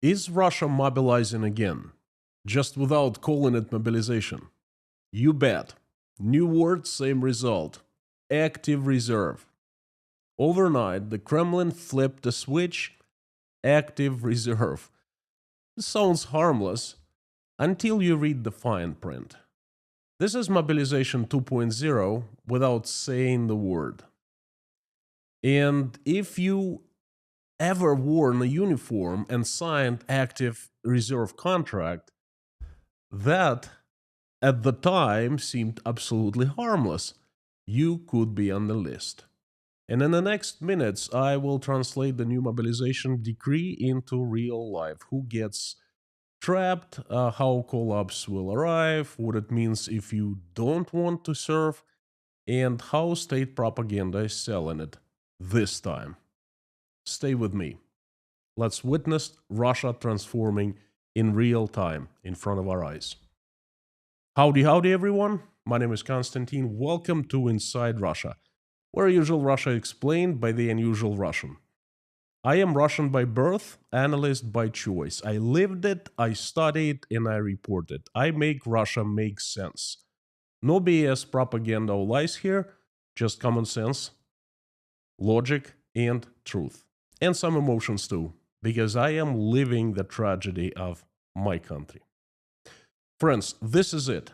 Is Russia mobilizing again? Just without calling it mobilization? You bet. New word, same result. Active reserve. Overnight, the Kremlin flipped the switch. Active reserve. This sounds harmless until you read the fine print. This is Mobilization 2.0 without saying the word. And if you ever worn a uniform and signed active reserve contract, that at the time seemed absolutely harmless. You could be on the list. And in the next minutes, I will translate the new mobilization decree into real life. Who gets trapped, how call-ups will arrive, what it means if you don't want to serve, and how state propaganda is selling it this time. Stay with me. Let's witness Russia transforming in real time in front of our eyes. Howdy, everyone. My name is Konstantin. Welcome to Inside Russia, where usual Russia explained by the unusual Russian. I am Russian by birth, analyst by choice. I lived it, I studied, and I reported. I make Russia make sense. No BS propaganda or lies here, just common sense, logic, and truth. And some emotions too, because I am living the tragedy of my country. Friends, this is it.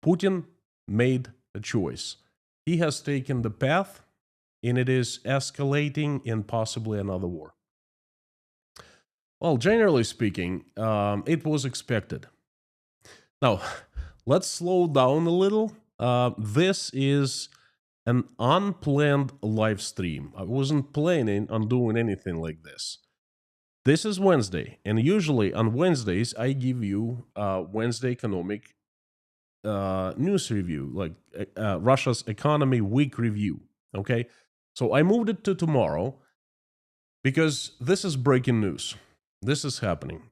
Putin made a choice. He has taken the path, and it is escalating in possibly another war. Well, generally speaking, it was expected. Now, let's slow down a little. This is an unplanned live stream. I wasn't planning on doing anything like this. This is Wednesday, and usually on Wednesdays, I give you Wednesday economic news review, like Russia's economy week review, okay? So I moved it to tomorrow because this is breaking news. This is happening.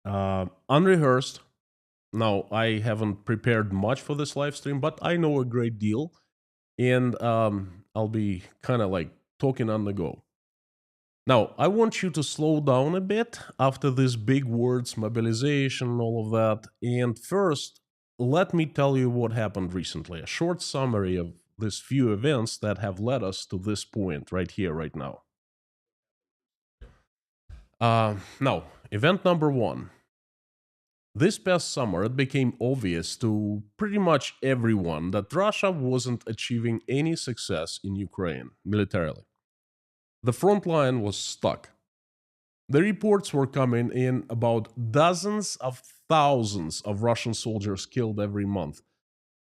Unrehearsed. Now, I haven't prepared much for this live stream, but I know a great deal, and I'll be kind of like talking on the go. Now, I want you to slow down a bit after these big words, mobilization, all of that. And first, let me tell you what happened recently. A short summary of these few events that have led us to this point right here, right now. Now, event number one. This past summer, it became obvious to pretty much everyone that Russia wasn't achieving any success in Ukraine militarily. The front line was stuck. The reports were coming in about dozens of thousands of Russian soldiers killed every month.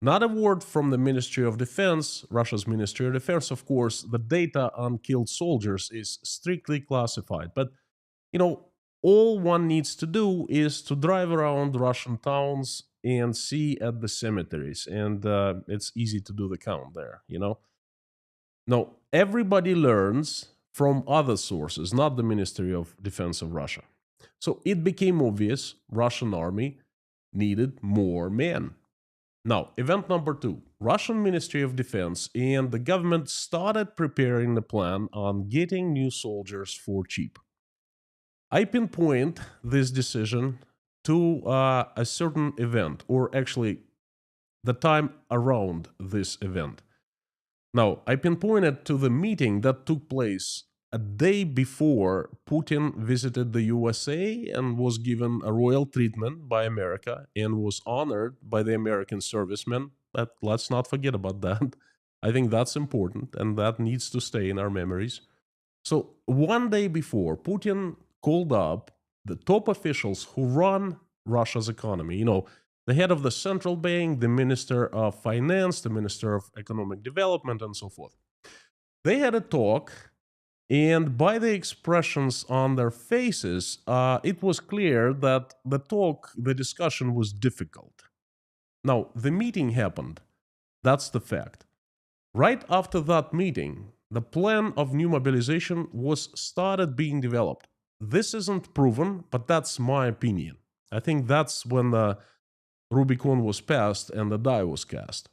Not a word from the Ministry of Defense, Russia's Ministry of Defense, of course. The data on killed soldiers is strictly classified. But, all one needs to do is to drive around Russian towns and see at the cemeteries. And it's easy to do the count there, Now, everybody learns from other sources, not the Ministry of Defense of Russia. So it became obvious Russian army needed more men. Now, event number two. Russian Ministry of Defense and the government started preparing the plan on getting new soldiers for cheap. I pinpoint this decision to a certain event, or actually the time around this event. Now, I pinpointed to the meeting that took place a day before Putin visited the USA and was given a royal treatment by America and was honored by the American servicemen. But let's not forget about that. I think that's important, and that needs to stay in our memories. So one day before, Putin called up the top officials who run Russia's economy. The head of the central bank, the minister of finance, the minister of economic development, and so forth. They had a talk, and by the expressions on their faces, it was clear that the discussion was difficult. Now, the meeting happened. That's the fact. Right after that meeting, the plan of new mobilization was started being developed. This isn't proven, but that's my opinion. I think that's when the Rubicon was passed and the die was cast.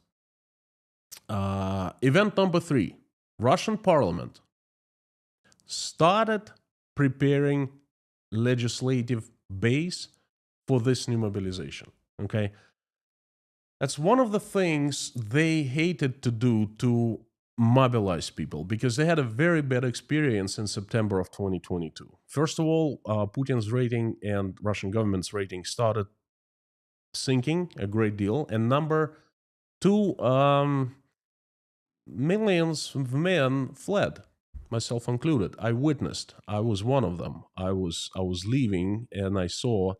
Event number three. Russian parliament started preparing legislative base for this new mobilization. Okay, that's one of the things they hated to do, to mobilize people, because they had a very bad experience in September of 2022. First of all, Putin's rating and Russian government's rating started sinking a great deal, and number two, millions of men fled, myself included. I witnessed. I was one of them. I was leaving, and I saw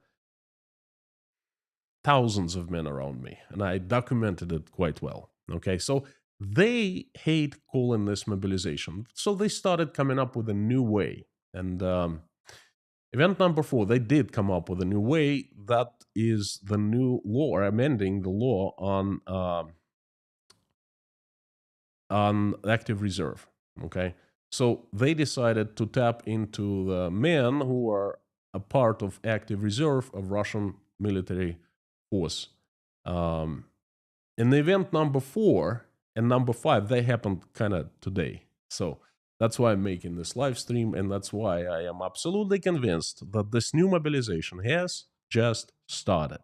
thousands of men around me, and I documented it quite well. Okay, so they hate calling this mobilization, so they started coming up with a new way. And event number 4, they did come up with a new way. That is the new law, or amending the law on active reserve. Okay, so they decided to tap into the men who are a part of active reserve of Russian military force. In the event number 4 and number 5, they happened kind of today. So that's why I'm making this live stream, and that's why I am absolutely convinced that this new mobilization has just started.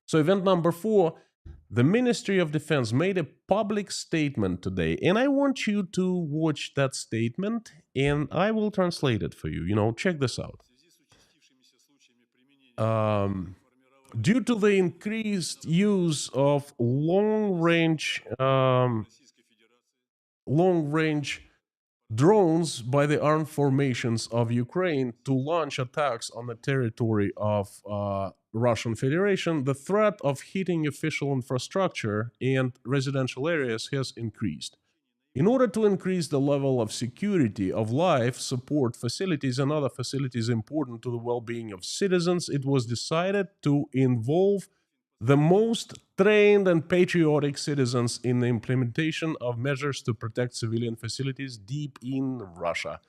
So event number 4, the Ministry of Defense made a public statement today, and I want you to watch that statement, and I will translate it for you. Check this out. Due to the increased use of long-range drones by the armed formations of Ukraine to launch attacks on the territory of Russian Federation, the threat of hitting official infrastructure and residential areas has increased. In order to increase the level of security of life support facilities and other facilities important to the well-being of citizens, it was decided to involve the most trained and patriotic citizens in the implementation of measures to protect civilian facilities deep in Russia.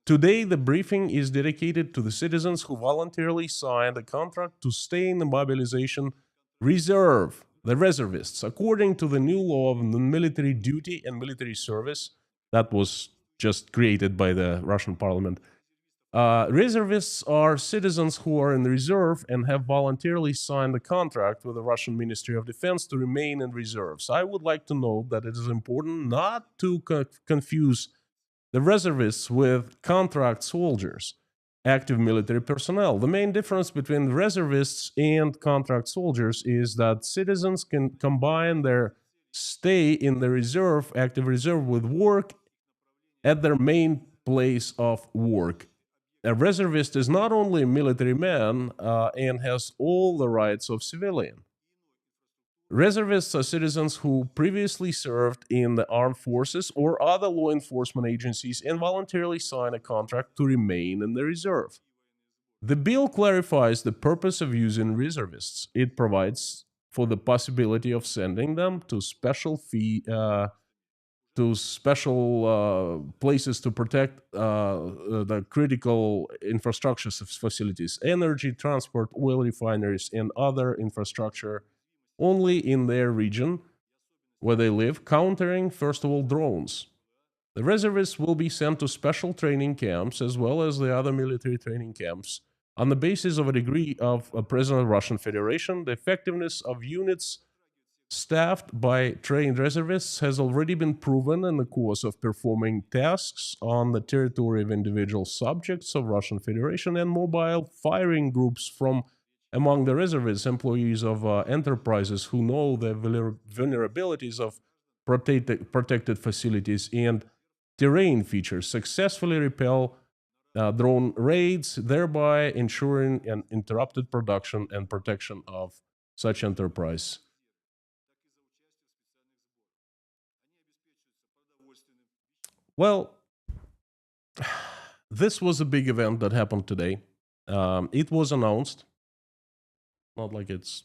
Today, the briefing is dedicated to the citizens who voluntarily signed a contract to stay in the mobilization reserve, the reservists, according to the new law of military duty and military service that was just created by the Russian parliament. Reservists are citizens who are in the reserve and have voluntarily signed a contract with the Russian Ministry of Defense to remain in reserves. I would like to note that it is important not to confuse the reservists with contract soldiers, active military personnel. The main difference between reservists and contract soldiers is that citizens can combine their stay in the reserve, active reserve, with work at their main place of work. A reservist is not only a military man and has all the rights of civilian. Reservists are citizens who previously served in the armed forces or other law enforcement agencies and voluntarily sign a contract to remain in the reserve. The bill clarifies the purpose of using reservists. It provides for the possibility of sending them to special places to protect the critical infrastructure facilities, energy, transport, oil refineries, and other infrastructure only in their region where they live, countering, first of all, drones. The reservists will be sent to special training camps as well as the other military training camps on the basis of a degree of a President of the Russian Federation. The effectiveness of units staffed by trained reservists has already been proven in the course of performing tasks on the territory of individual subjects of Russian Federation and mobile firing groups from among the reservists, employees of enterprises who know the vulnerabilities of protected facilities and terrain features, successfully repel drone raids, thereby ensuring an interrupted production and protection of such enterprise. Well, this was a big event that happened today. It was announced, not like it's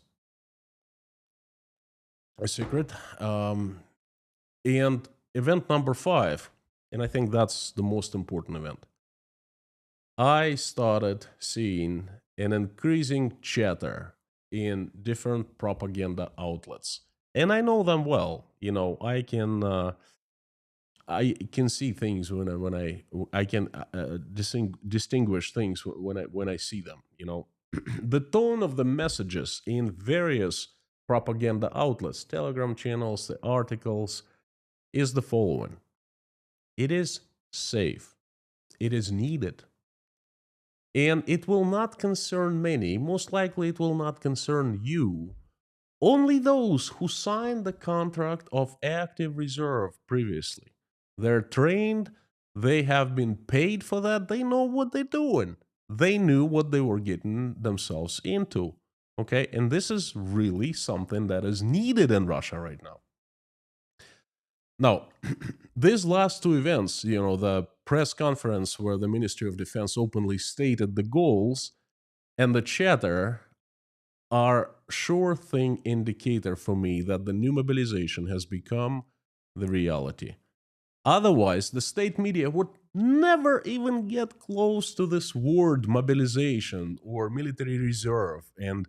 a secret. And event number 5, and I think that's the most important event. I started seeing an increasing chatter in different propaganda outlets, and I know them well. I can see things I can distinguish things when I see them. The tone of the messages in various propaganda outlets, Telegram channels, the articles, is the following: it is safe, it is needed, and it will not concern many. Most likely, it will not concern you. Only those who signed the contract of active reserve previously. They're trained, they have been paid for that, they know what they're doing. They knew what they were getting themselves into. Okay, and this is really something that is needed in Russia right now. Now, these last two events, the press conference where the Ministry of Defense openly stated the goals and the chatter, are sure thing indicator for me that the new mobilization has become the reality. Otherwise, the state media would never even get close to this word mobilization or military reserve. And,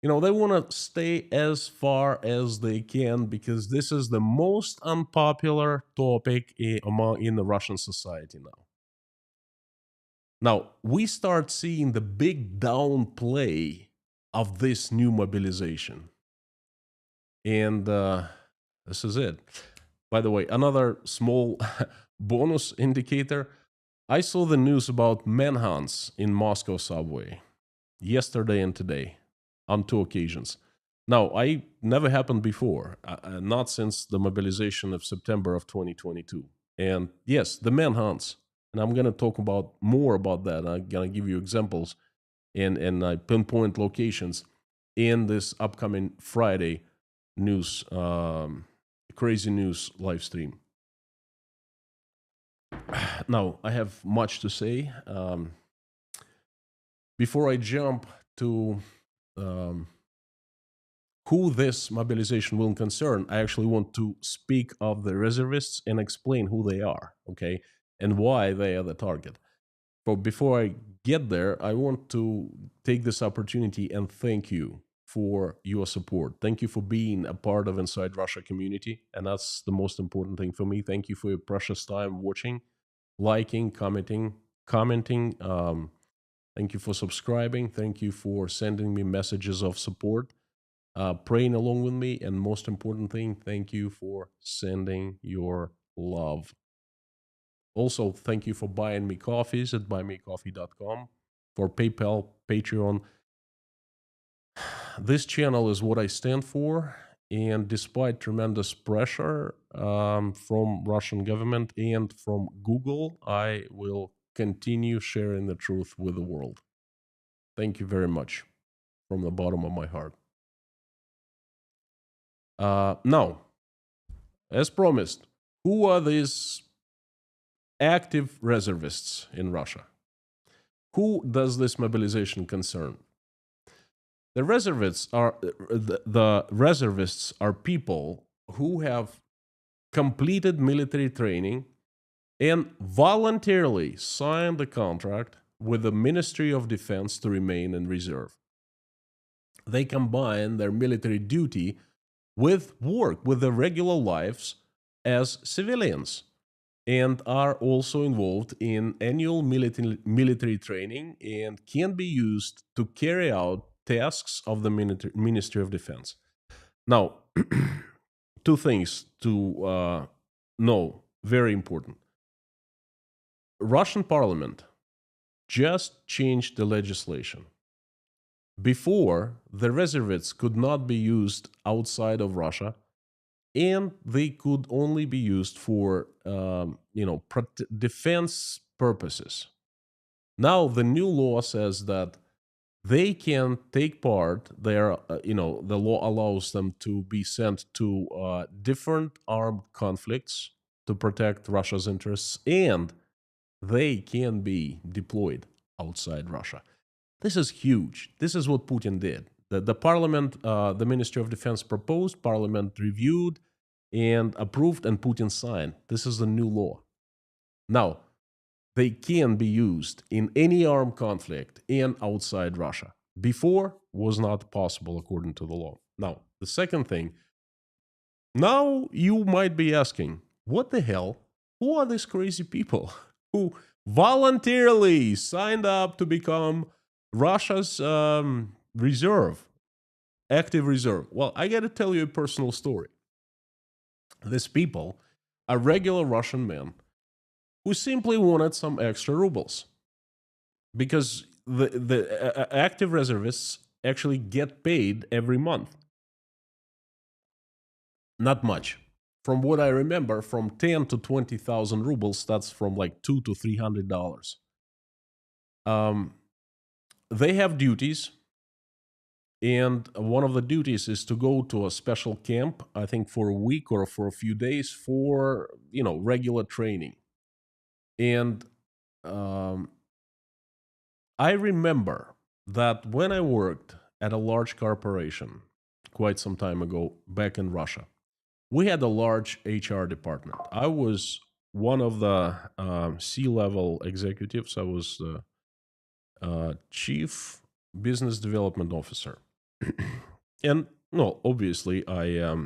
they want to stay as far as they can because this is the most unpopular topic in the Russian society now. Now, we start seeing the big downplay of this new mobilization. And this is it. By the way, another small bonus indicator. I saw the news about manhunts in Moscow subway yesterday and today on two occasions. Now, I never happened before, not since the mobilization of September of 2022. And yes, the manhunts. And I'm going to talk about more about that. I'm going to give you examples and pinpoint locations in this upcoming Friday news, crazy news live stream. Now, I have much to say. Before I jump to who this mobilization will concern, I actually want to speak of the reservists and explain who they are, okay, and why they are the target. But before I get there, I want to take this opportunity and thank you for your support. Thank you for being a part of Inside Russia community, and that's the most important thing for me. Thank you for your precious time watching, liking, commenting. Thank you for subscribing. Thank you for sending me messages of support, praying along with me, and most important thing, thank you for sending your love. Also, thank you for buying me coffees at buymecoffee.com, for PayPal, Patreon. This channel is what I stand for, and despite tremendous pressure from Russian government and from Google, I will continue sharing the truth with the world. Thank you very much from the bottom of my heart. Now, as promised, who are these active reservists in Russia? Who does this mobilization concern? The reservists are people who have completed military training and voluntarily signed the contract with the Ministry of Defense to remain in reserve. They combine their military duty with work, with their regular lives as civilians, and are also involved in annual military training and can be used to carry out tasks of the Ministry of Defense. Now, two things to know, very important. Russian parliament just changed the legislation. Before, the reservists could not be used outside of Russia, and they could only be used for defense purposes. Now the new law says that they can take part. The law allows them to be sent to different armed conflicts to protect Russia's interests, and they can be deployed outside Russia. This is huge. This is what Putin did. The parliament, the Ministry of Defense proposed, parliament reviewed and approved, and Putin signed. This is the new law. Now, they can be used in any armed conflict and outside Russia. Before was not possible according to the law. Now, the second thing, now you might be asking, what the hell who are these crazy people who voluntarily signed up to become Russia's reserve, active reserve? Well, I got to tell you a personal story. These people are regular Russian men who simply wanted some extra rubles because the active reservists actually get paid every month. Not much. From what I remember, from 10 to 20,000 rubles, that's from like $200 to $300. Um, they have duties, and one of the duties is to go to a special camp, I think for a week or for a few days for, regular training. And um, I remember that when I worked at a large corporation quite some time ago back in Russia, we had a large HR department. I was one of the C-level executives. I was the chief business development officer. And no, obviously, I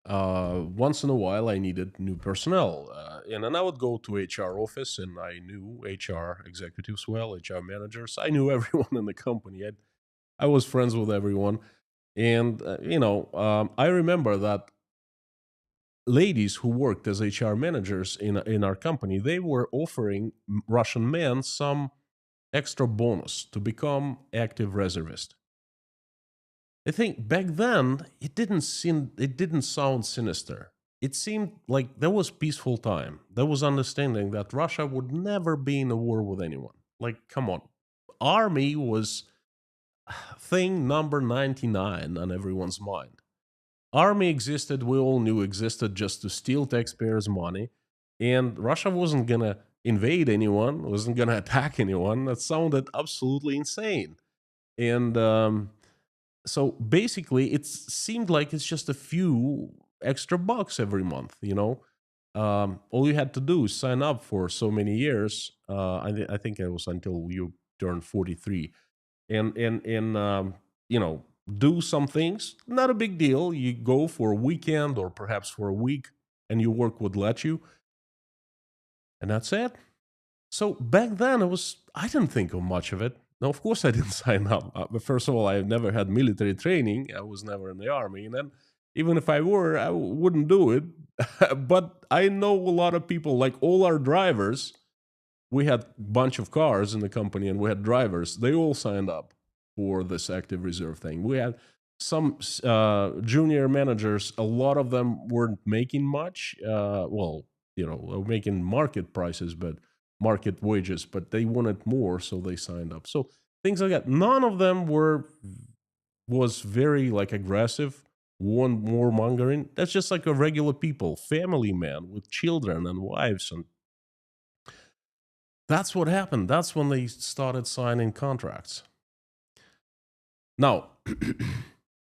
once in a while I needed new personnel, and then I would go to HR office, and I knew HR executives well, HR managers. I knew everyone in the company. I was friends with everyone, and I remember that ladies who worked as HR managers in our company, they were offering Russian men some extra bonus to become active reservist. I think back then it didn't sound sinister. It seemed like there was peaceful time. There was understanding that Russia would never be in a war with anyone. Like, come on. Army was thing number 99 on everyone's mind. Army existed, we all knew existed just to steal taxpayers' money, and Russia wasn't gonna invade anyone, wasn't gonna attack anyone. That sounded absolutely insane. And so basically, it seemed like it's just a few extra bucks every month. All you had to do is sign up for so many years. I think it was until you turned 43, and do some things. Not a big deal. You go for a weekend or perhaps for a week, and your work would let you, and that's it. So back then, I didn't think of much of it. Now, of course, I didn't sign up. But first of all, I never had military training. I was never in the army, and then even if I were, I wouldn't do it. But I know a lot of people, like all our drivers. We had a bunch of cars in the company, and we had drivers. They all signed up for this active reserve thing. We had some junior managers. A lot of them weren't making much. Making market prices, but market wages, but they wanted more, so they signed up. So things like that. None of them was very like aggressive, one more mongering. That's just like a regular people, family man with children and wives, and that's what happened. That's when they started signing contracts. Now,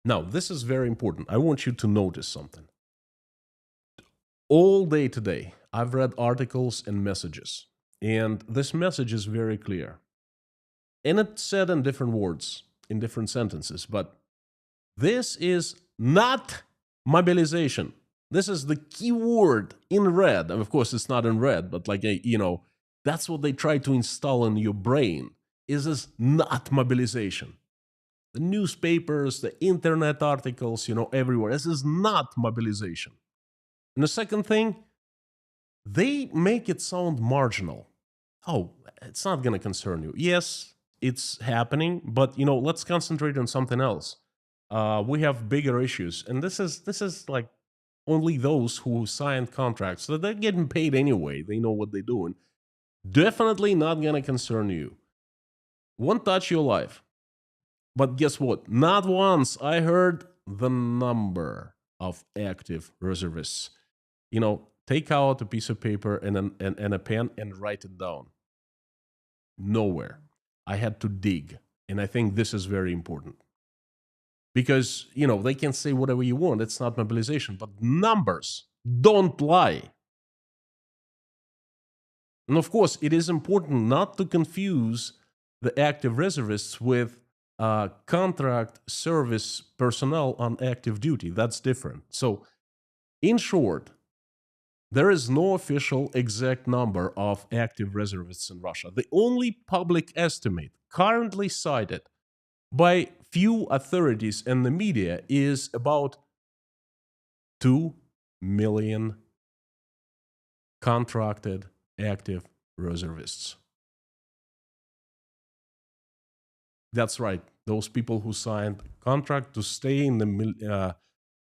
now this is very important. I want you to notice something. All day today, I've read articles and messages, and this message is very clear. And it's said in different words, in different sentences, but this is not mobilization. This is the key word in red. And of course, it's not in red, but that's what they try to install in your brain. Is this not mobilization? The newspapers, the internet articles, everywhere. This is not mobilization. And the second thing, they make it sound marginal. Oh, it's not going to concern you. Yes, it's happening, but let's concentrate on something else. We have bigger issues, and this is like only those who signed contracts, so they're getting paid anyway. They know what they're doing. Definitely not going to concern you. Won't touch your life. But guess what? Not once I heard the number of active reservists. Take out a piece of paper and a pen and write it down. Nowhere. I had to dig. And I think this is very important. Because, they can say whatever you want. It's not mobilization. But numbers don't lie. And of course, it is important not to confuse the active reservists with contract service personnel on active duty. That's different. So, in short, There is no official exact number of active reservists in Russia. The only public estimate currently cited by few authorities and the media is about 2 million contracted active reservists. That's right. Those people who signed contract to stay in the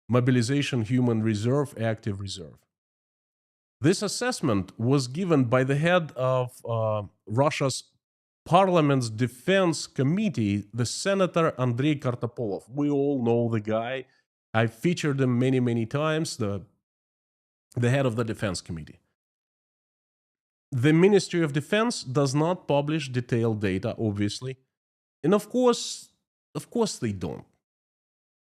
mobilization human reserve, active reserve. This assessment was given by the head of Russia's Parliament's Defense Committee, the Senator Andrei Kartapolov. We all know the guy. I've featured him many, many times, the head of the Defense Committee. The Ministry of Defense does not publish detailed data, obviously. And of course they don't.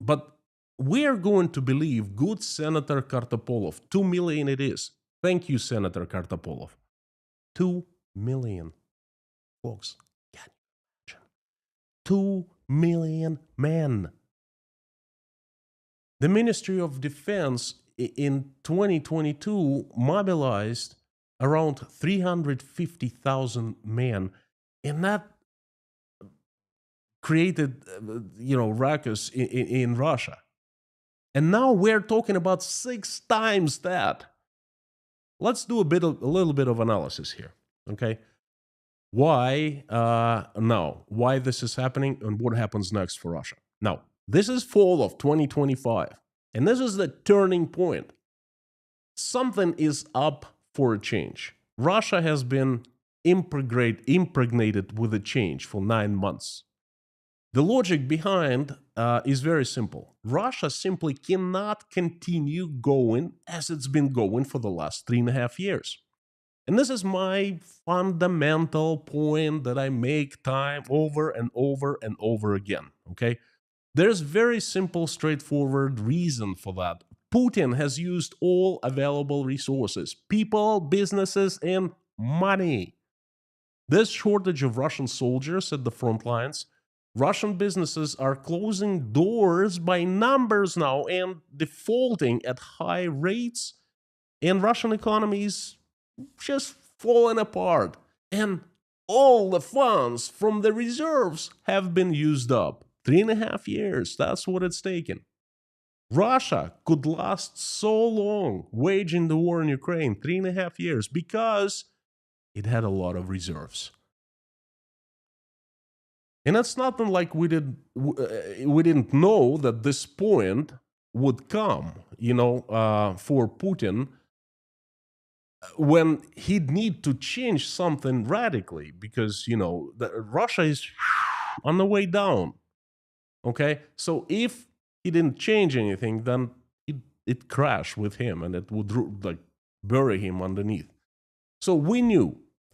But we are going to believe good Senator Kartapolov. 2 million it is. Thank you, Senator Kartapolov. 2 million. Folks, can you imagine? 2 million men. The Ministry of Defense in 2022 mobilized around 350,000 men, and that created, ruckus in Russia. And now we're talking about 6 times that. Let's do a little bit of analysis here, okay? Why why this is happening and what happens next for Russia. Now, this is fall of 2025, and this is the turning point. Something is up for a change. Russia has been impregnated with a change for 9 months. The logic behind is very simple. Russia simply cannot continue going as it's been going for the last 3.5 years. And this is my fundamental point that I make time over and over and over again, okay? There's very simple, straightforward reason for that. Putin has used all available resources, people, businesses, and money. This shortage of Russian soldiers at the front lines, Russian businesses are closing doors by numbers now and defaulting at high rates, and Russian economy is just falling apart. And all the funds from the reserves have been used up. 3.5 years, that's what it's taken. Russia could last so long waging the war in Ukraine, 3.5 years, because it had a lot of reserves. And it's nothing like we didn't know that this point would come, for Putin, when he'd need to change something radically, because, Russia is on the way down. Okay? So if he didn't change anything, then it crashed with him and it would bury him underneath. So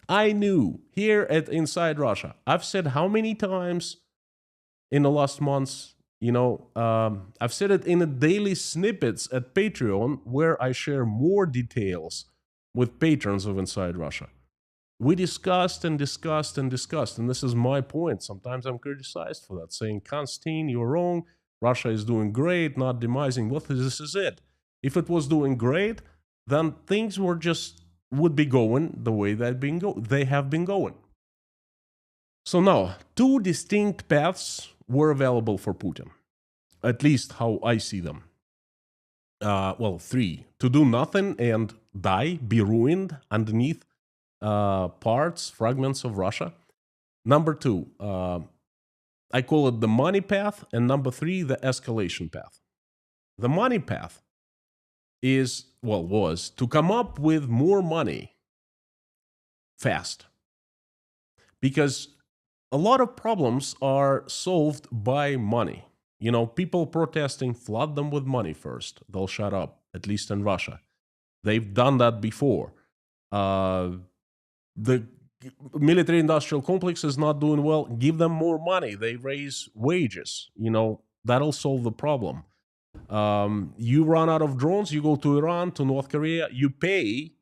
I knew here at Inside Russia, I've said how many times in the last months, I've said it in the daily snippets at Patreon, where I share more details with patrons of Inside Russia. We discussed and discussed and discussed, and this is my point. Sometimes I'm criticized for that, saying, Konstantin, you're wrong, Russia is doing great, not demising. Well, this is it. If it was doing great, then things would be going the way they have been going. So now, 2 distinct paths were available for Putin, at least how I see them. 3. To do nothing and die, be ruined underneath fragments of Russia. Number 2, I call it the money path, and number 3, the escalation path. The money path was to come up with more money fast. Because a lot of problems are solved by money. People protesting, flood them with money first. They'll shut up, at least in Russia. They've done that before. The military-industrial complex is not doing well. Give them more money. They raise wages. That'll solve the problem. You run out of drones, you go to Iran, to North Korea, you pay,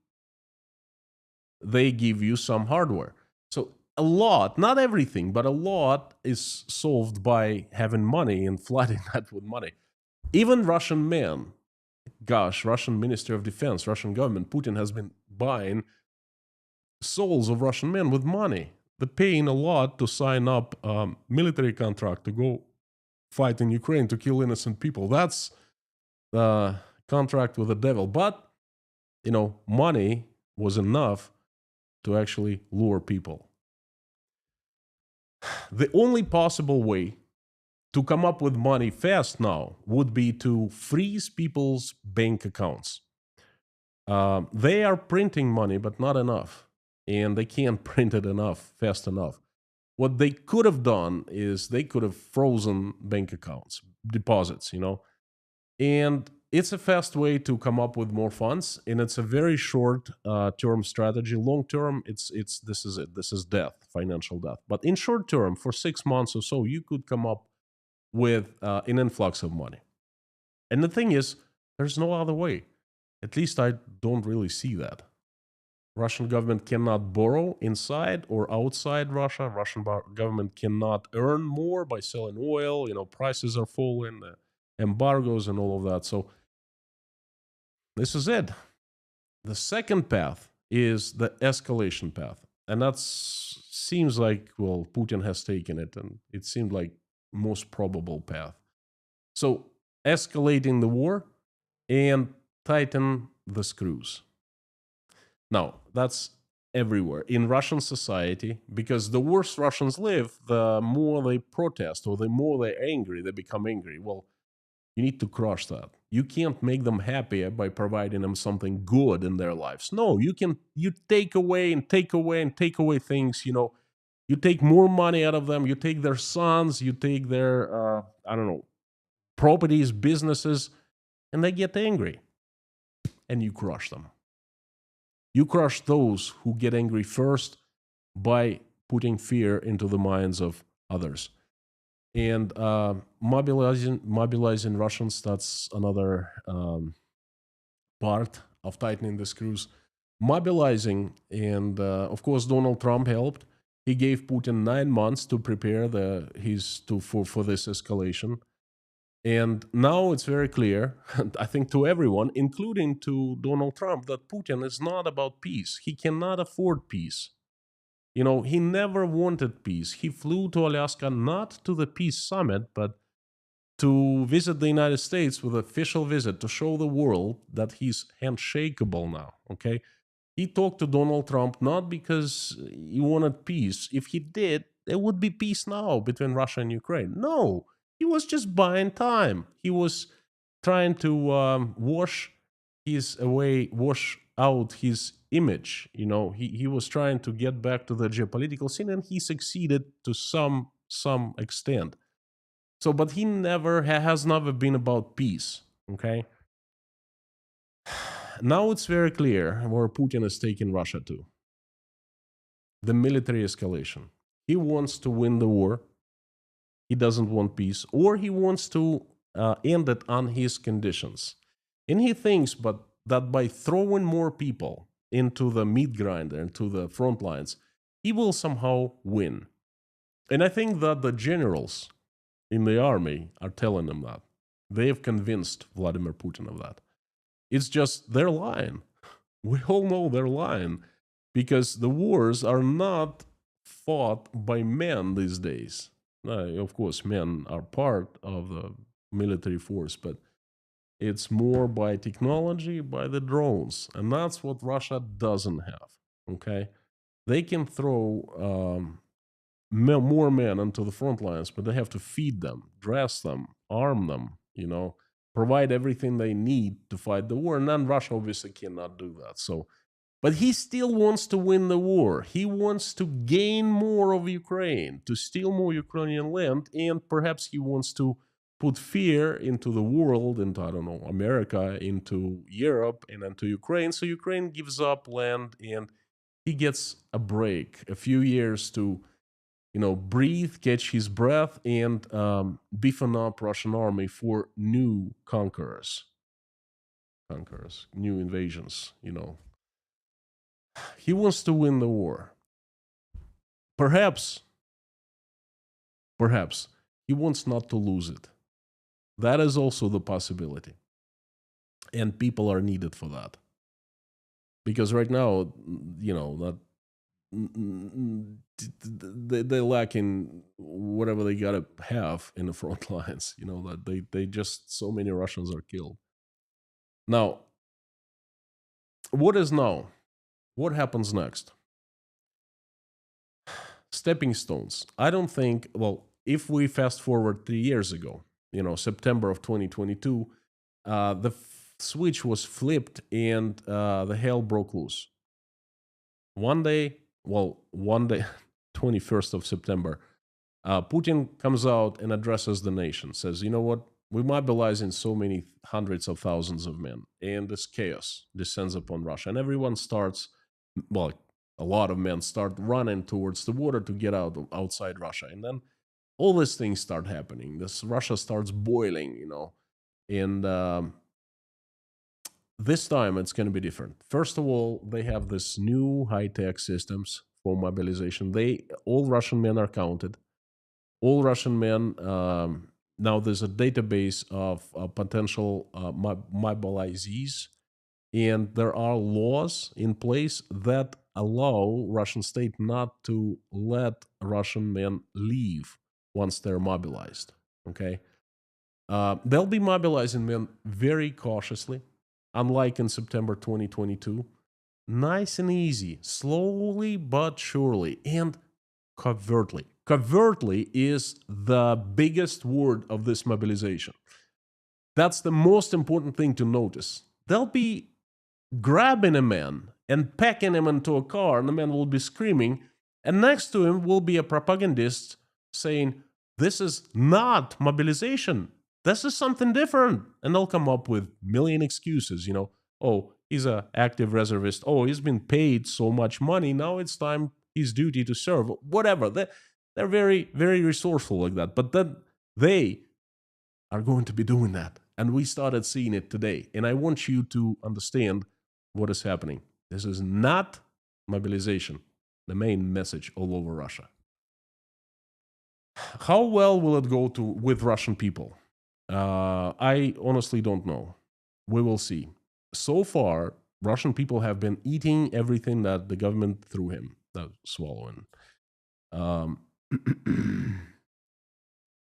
they give you some hardware. So a lot, not everything, but a lot is solved by having money and flooding that with money. Even Russian men gosh, Russian Ministry of Defense, Russian government, Putin has been buying souls of Russian men with money. They're paying a lot to sign up military contract to go fight in Ukraine to kill innocent people. That's the contract with the devil. But, money was enough to actually lure people. The only possible way to come up with money fast now would be to freeze people's bank accounts. They are printing money, but not enough. And they can't print it fast enough. What they could have done is they could have frozen bank accounts, deposits, And it's a fast way to come up with more funds, and it's a very short term strategy. Long term, this is it. This is death, financial death. But in short term, for 6 months or so, you could come up with an influx of money. And the thing is, there's no other way. At least I don't really see that. Russian government cannot borrow inside or outside Russia. Russian government cannot earn more by selling oil. Prices are falling, embargoes and all of that. So this is it. The second path is the escalation path. And that seems like, Putin has taken it, and it seemed like most probable path. So escalating the war and tighten the screws. Now, that's everywhere in Russian society, because the worse Russians live, the more they protest, or the more they're angry, they become angry. Well, you need to crush that. You can't make them happier by providing them something good in their lives. No, you take away and take away and take away things, You take more money out of them, you take their sons, you take their, properties, businesses, and they get angry. And you crush them. You crush those who get angry first by putting fear into the minds of others. And mobilizing Russians, that's another part of tightening the screws. Mobilizing, and of course Donald Trump helped. He gave Putin 9 months to prepare for this escalation. And now it's very clear, I think to everyone, including to Donald Trump, that Putin is not about peace. He cannot afford peace. He never wanted peace. He flew to Alaska not to the peace summit, but to visit the United States with an official visit to show the world that he's handshakeable now, okay? He talked to Donald Trump not because he wanted peace. If he did, there would be peace now between Russia and Ukraine. No, he was just buying time. He was trying to wash out his image. He was trying to get back to the geopolitical scene, and he succeeded to some extent. So, but he has never been about peace. Okay. Now it's very clear where Putin is taking Russia to. The military escalation. He wants to win the war. He doesn't want peace, or he wants to end it on his conditions. And he thinks that by throwing more people into the meat grinder, into the front lines, he will somehow win. And I think that the generals in the army are telling him that. They have convinced Vladimir Putin of that. It's just they're lying. We all know they're lying, because the wars are not fought by men these days. Of course, men are part of the military force, but it's more by technology, by the drones. And that's what Russia doesn't have, okay? They can throw more men onto the front lines, but they have to feed them, dress them, arm them, provide everything they need to fight the war. And then Russia obviously cannot do that. But he still wants to win the war. He wants to gain more of Ukraine, to steal more Ukrainian land, and perhaps he wants to put fear into the world, into, America, into Europe, and into Ukraine. So Ukraine gives up land, and he gets a break, a few years to, breathe, catch his breath, and beefing up Russian army for new conquerors, new invasions, He wants to win the war. Perhaps he wants not to lose it. That is also the possibility. and people are needed for that. Because right now, that they lack in whatever they gotta have in the front lines. That they just, so many Russians are killed. Now, what is now? What happens next? Stepping stones. I don't think. Well, if we fast forward 3 years ago, September of 2022, the switch was flipped and the hell broke loose. One day, 21st of September, Putin comes out and addresses the nation, says, you know what? We're mobilizing so many hundreds of thousands of men, and this chaos descends upon Russia. And everyone starts, well, a lot of men start running towards the water to get outside Russia. And then all these things start happening. This Russia starts boiling, and this time it's going to be different. First of all, they have this new high-tech systems for mobilization. All Russian men are counted. All Russian men. Now there's a database of potential mobilizees, and there are laws in place that allow Russian state not to let Russian men leave once they're mobilized. Okay, they'll be mobilizing men very cautiously, unlike in September 2022. Nice and easy, slowly but surely, and covertly. Covertly is the biggest word of this mobilization. That's the most important thing to notice. They'll be grabbing a man and packing him into a car, and the man will be screaming, and next to him will be a propagandist saying, this is not mobilization. This is something different. And they'll come up with a million excuses, Oh, he's an active reservist. Oh, he's been paid so much money. Now it's time, his duty to serve. Whatever. They're very, very resourceful like that. But then they are going to be doing that. And we started seeing it today. And I want you to understand what is happening. This is not mobilization, the main message all over Russia. How well will it go with Russian people? I honestly don't know. We will see. So far, Russian people have been eating everything that the government threw him, swallowing.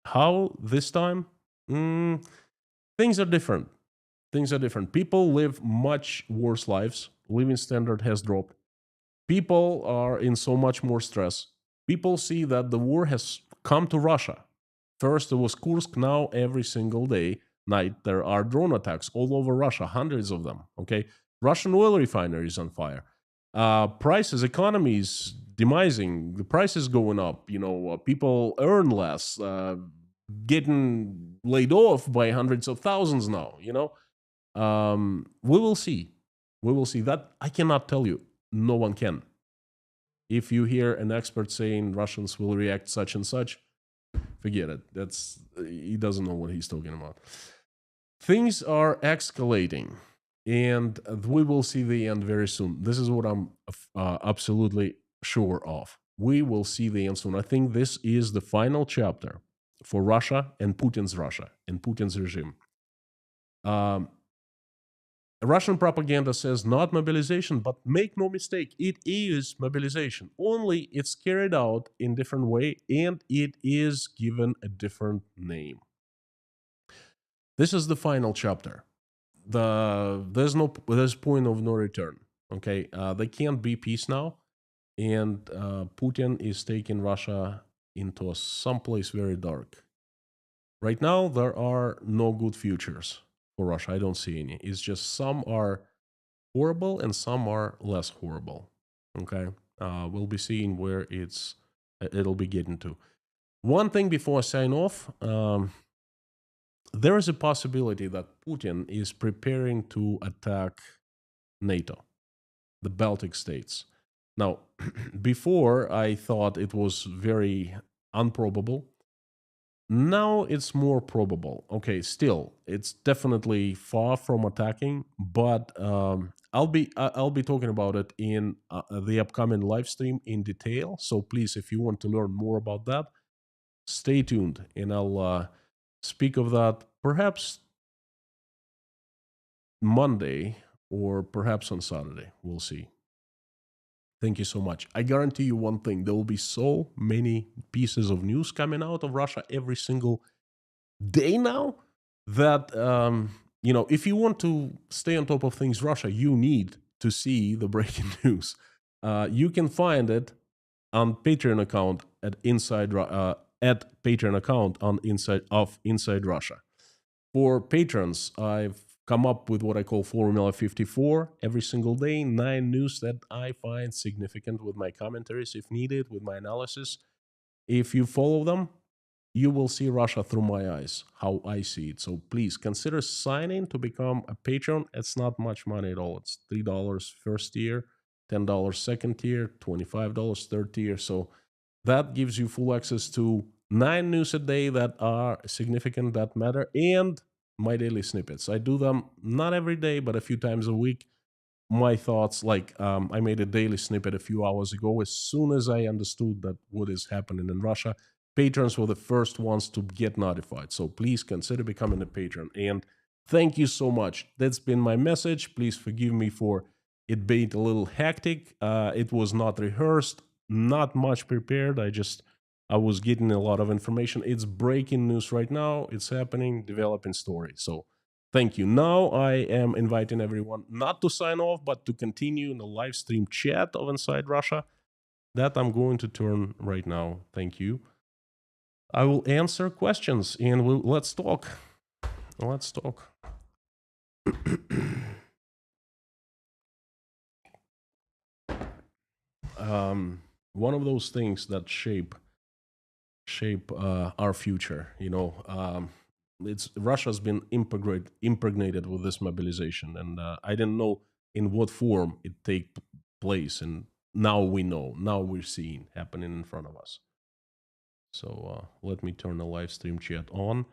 How this time? Things are different. Things are different. People live much worse lives. Living standard has dropped. People are in so much more stress. People see that the war has come to Russia. First, it was Kursk. Now, every single night, there are drone attacks all over Russia, hundreds of them. Okay, Russian oil refineries on fire. Prices, economies demising. The prices going up. People earn less. Getting laid off by hundreds of thousands now. We will see. We will see. That I cannot tell you. No one can. If you hear an expert saying Russians will react such and such, forget it. He doesn't know what he's talking about. Things are escalating, and we will see the end very soon. This is what I'm absolutely sure of. We will see the end soon. I think this is the final chapter for Russia and Putin's regime. Russian propaganda says not mobilization, but make no mistake, it is mobilization. Only it's carried out in different way, and it is given a different name. This is the final chapter. There's point of no return. Okay, there can't be peace now, and Putin is taking Russia into someplace very dark. Right now, there are no good futures for Russia. I don't see any. It's just some are horrible and some are less horrible. Okay, we'll be seeing where it'll be getting to. One thing before I sign off, there is a possibility that Putin is preparing to attack NATO, the Baltic states. Now, before I thought it was very improbable. Now it's more probable. Okay, still, it's definitely far from attacking, but I'll be talking about it in the upcoming live stream in detail. So please, if you want to learn more about that, stay tuned, and I'll speak of that perhaps Monday or perhaps on Saturday. We'll see. Thank you so much. I guarantee you one thing, there will be so many pieces of news coming out of Russia every single day now that, if you want to stay on top of things Russia, you need to see the breaking news. You can find it on Patreon account at Patreon account on Inside Russia. For patrons, I've come up with what I call Formula 54 every single day, 9 news that I find significant with my commentaries if needed, with my analysis. If you follow them, you will see Russia through my eyes, how I see it. So please consider signing to become a patron. It's not much money at all. It's $3 first year, $10 second tier, $25 third tier. So that gives you full access to 9 news a day that are significant, that matter, and my daily snippets. I do them not every day, but a few times a week. My thoughts, like I made a daily snippet a few hours ago. As soon as I understood that what is happening in Russia, patrons were the first ones to get notified. So please consider becoming a patron. And thank you so much. That's been my message. Please forgive me for it being a little hectic. It was not rehearsed, not much prepared. I was getting a lot of information. It's breaking news right now. It's happening, developing story. So thank you. Now I am inviting everyone not to sign off, but to continue in the live stream chat of Inside Russia. That I'm going to turn right now. Thank you. I will answer questions and let's talk. Let's talk. One of those things that shape our future. It's Russia's been impregnated with this mobilization, and I didn't know in what form it take place, and now we know. Now we're seeing happening in front of us. So let me turn the live stream chat on.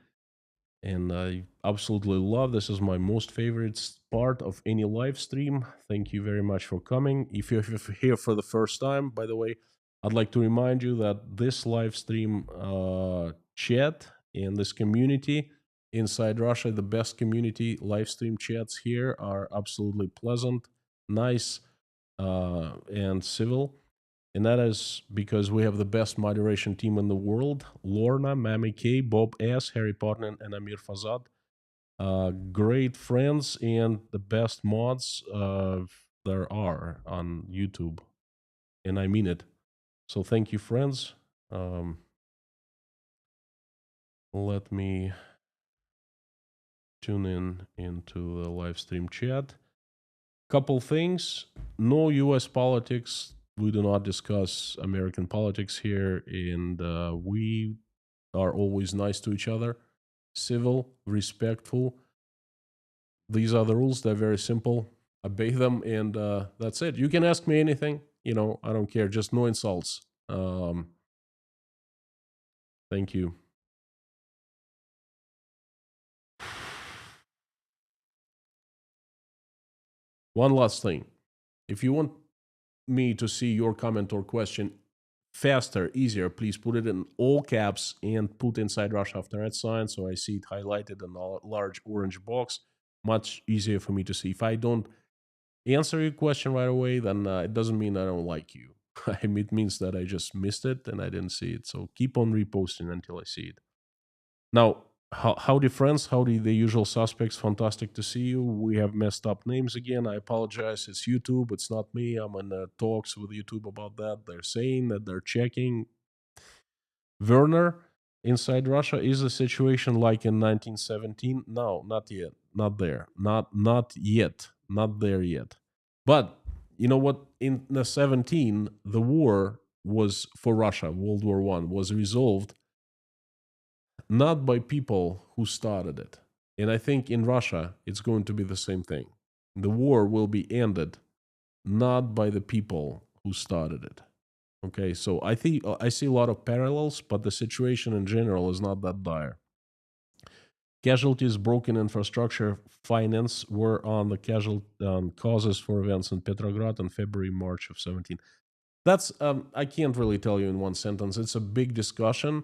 And I absolutely love this. Is my most favorite part of any live stream. Thank you very much for coming. If you're here for the first time, by the way, I'd like to remind you that this live stream chat and this community inside Russia, the best community live stream chats here are absolutely pleasant, nice, and civil. And that is because we have the best moderation team in the world. Lorna, Mammy K, Bob S, Harry Potter, and Amir Fazad. Great friends and the best mods there are on YouTube. And I mean it. So thank you, friends. Let me tune in into the live stream chat. Couple things. No U.S. politics. We do not discuss American politics here, and we are always nice to each other, civil, respectful. These are the rules. They're very simple. Obey them, and that's it. You can ask me anything. I don't care. Just no insults. Thank you. One last thing. If you want me to see your comment or question faster, easier, please put it in all caps and put Inside Russia after that sign so I see it highlighted in a large orange box. Much easier for me to see. If I don't answer your question right away, then it doesn't mean I don't like you. It means that I just missed it and I didn't see it. So keep on reposting until I see it. Now, howdy friends, howdy the usual suspects, fantastic to see you. We have messed up names again. I apologize, it's YouTube, it's not me. I'm in talks with YouTube about that. They're saying that they're checking. Werner, Inside Russia, is a situation like in 1917? No, not yet, not there, not yet, not there yet. But you know what? In the 17, the war was for Russia, World War I, was resolved not by people who started it. And I think in Russia, it's going to be the same thing. The war will be ended not by the people who started it. Okay, so I see a lot of parallels, but the situation in general is not that dire. Casualties, broken infrastructure, finance were on the causes for events in Petrograd in February, March of 17. That's I can't really tell you in one sentence. It's a big discussion.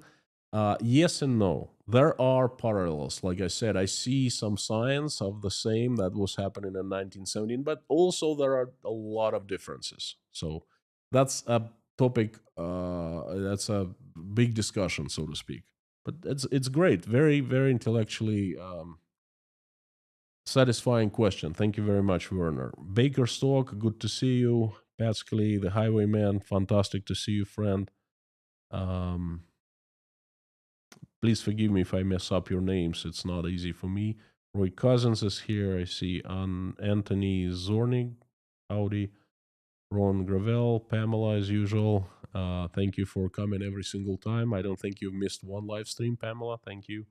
Yes and no. There are parallels. Like I said, I see some signs of the same that was happening in 1917, but also there are a lot of differences. So that's a topic. That's a big discussion, so to speak. But it's great. Very very intellectually satisfying question. Thank you very much, Werner. Baker Stock, good to see you. Patsky, the Highwayman, fantastic to see you, friend. Um, Please forgive me if I mess up your names. It's not easy for me. Roy Cousins is here. I see Anthony Zornig. Howdy. Ron Gravel. Pamela, as usual. Thank you for coming every single time. I don't think you've missed one live stream, Pamela. Thank you.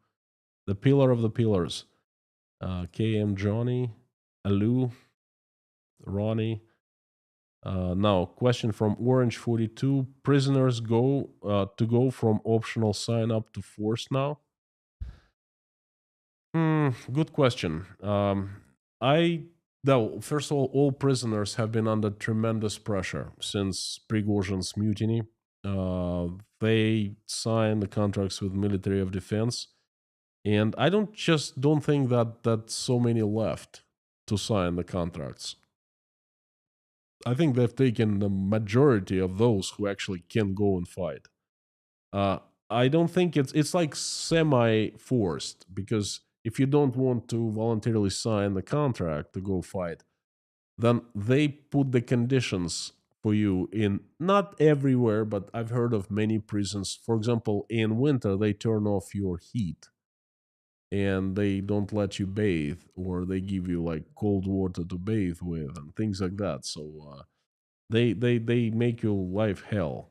The Pillar of the Pillars. KM Johnny. Alu. Ronnie. Now, question from Orange 42. Prisoners go from optional sign up to forced now? Good question. I Though first of all prisoners have been under tremendous pressure since Prigozhin's mutiny. They signed the contracts with military of defense, and I don't think that so many left to sign the contracts. I think they've taken the majority of those who actually can go and fight. Uh, I don't think it's like semi forced, because if you don't want to voluntarily sign the contract to go fight, then they put the conditions for you in not everywhere, but I've heard of many prisons. For example, in winter they turn off your heat and they don't let you bathe, or they give you like cold water to bathe with and things like that. So they make your life hell.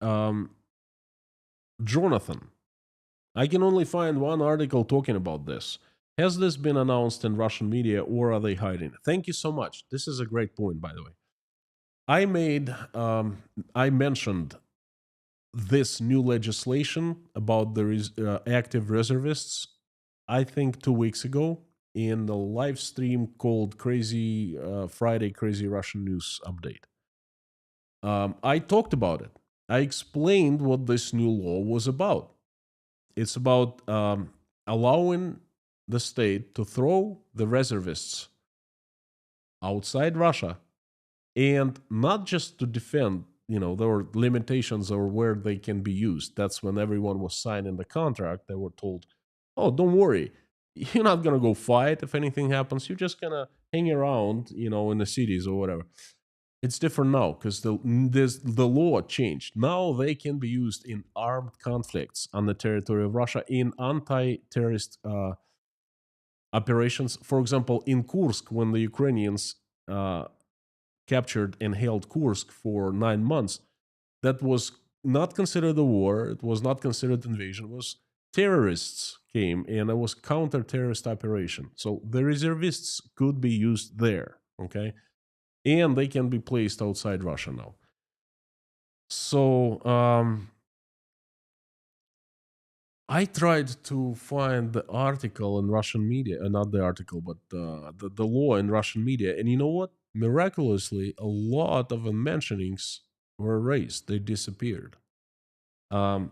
Um, Jonathan, I can only find one article talking about this. Has this been announced in Russian media, or are they hiding it? Thank you so much. This is a great point, by the way. I mentioned this new legislation about the active reservists, I think 2 weeks ago, in the live stream called Crazy Friday Crazy Russian News Update. I talked about it. I explained what this new law was about. It's about allowing the state to throw the reservists outside Russia, and not just to defend. There were limitations or where they can be used. That's when everyone was signing the contract. They were told, "Oh, don't worry, you're not gonna go fight if anything happens. You're just gonna hang around, in the cities or whatever." It's different now because the law changed. Now they can be used in armed conflicts on the territory of Russia, in anti-terrorist operations. For example, in Kursk, when the Ukrainians captured and held Kursk for 9 months, that was not considered a war. It was not considered invasion. It was terrorists came, and it was counter-terrorist operation. So the reservists could be used there. Okay, and they can be placed outside Russia now. So I tried to find the article in Russian media, not the article, but the law in Russian media, and you know what? Miraculously, a lot of the mentionings were erased. They disappeared. Um,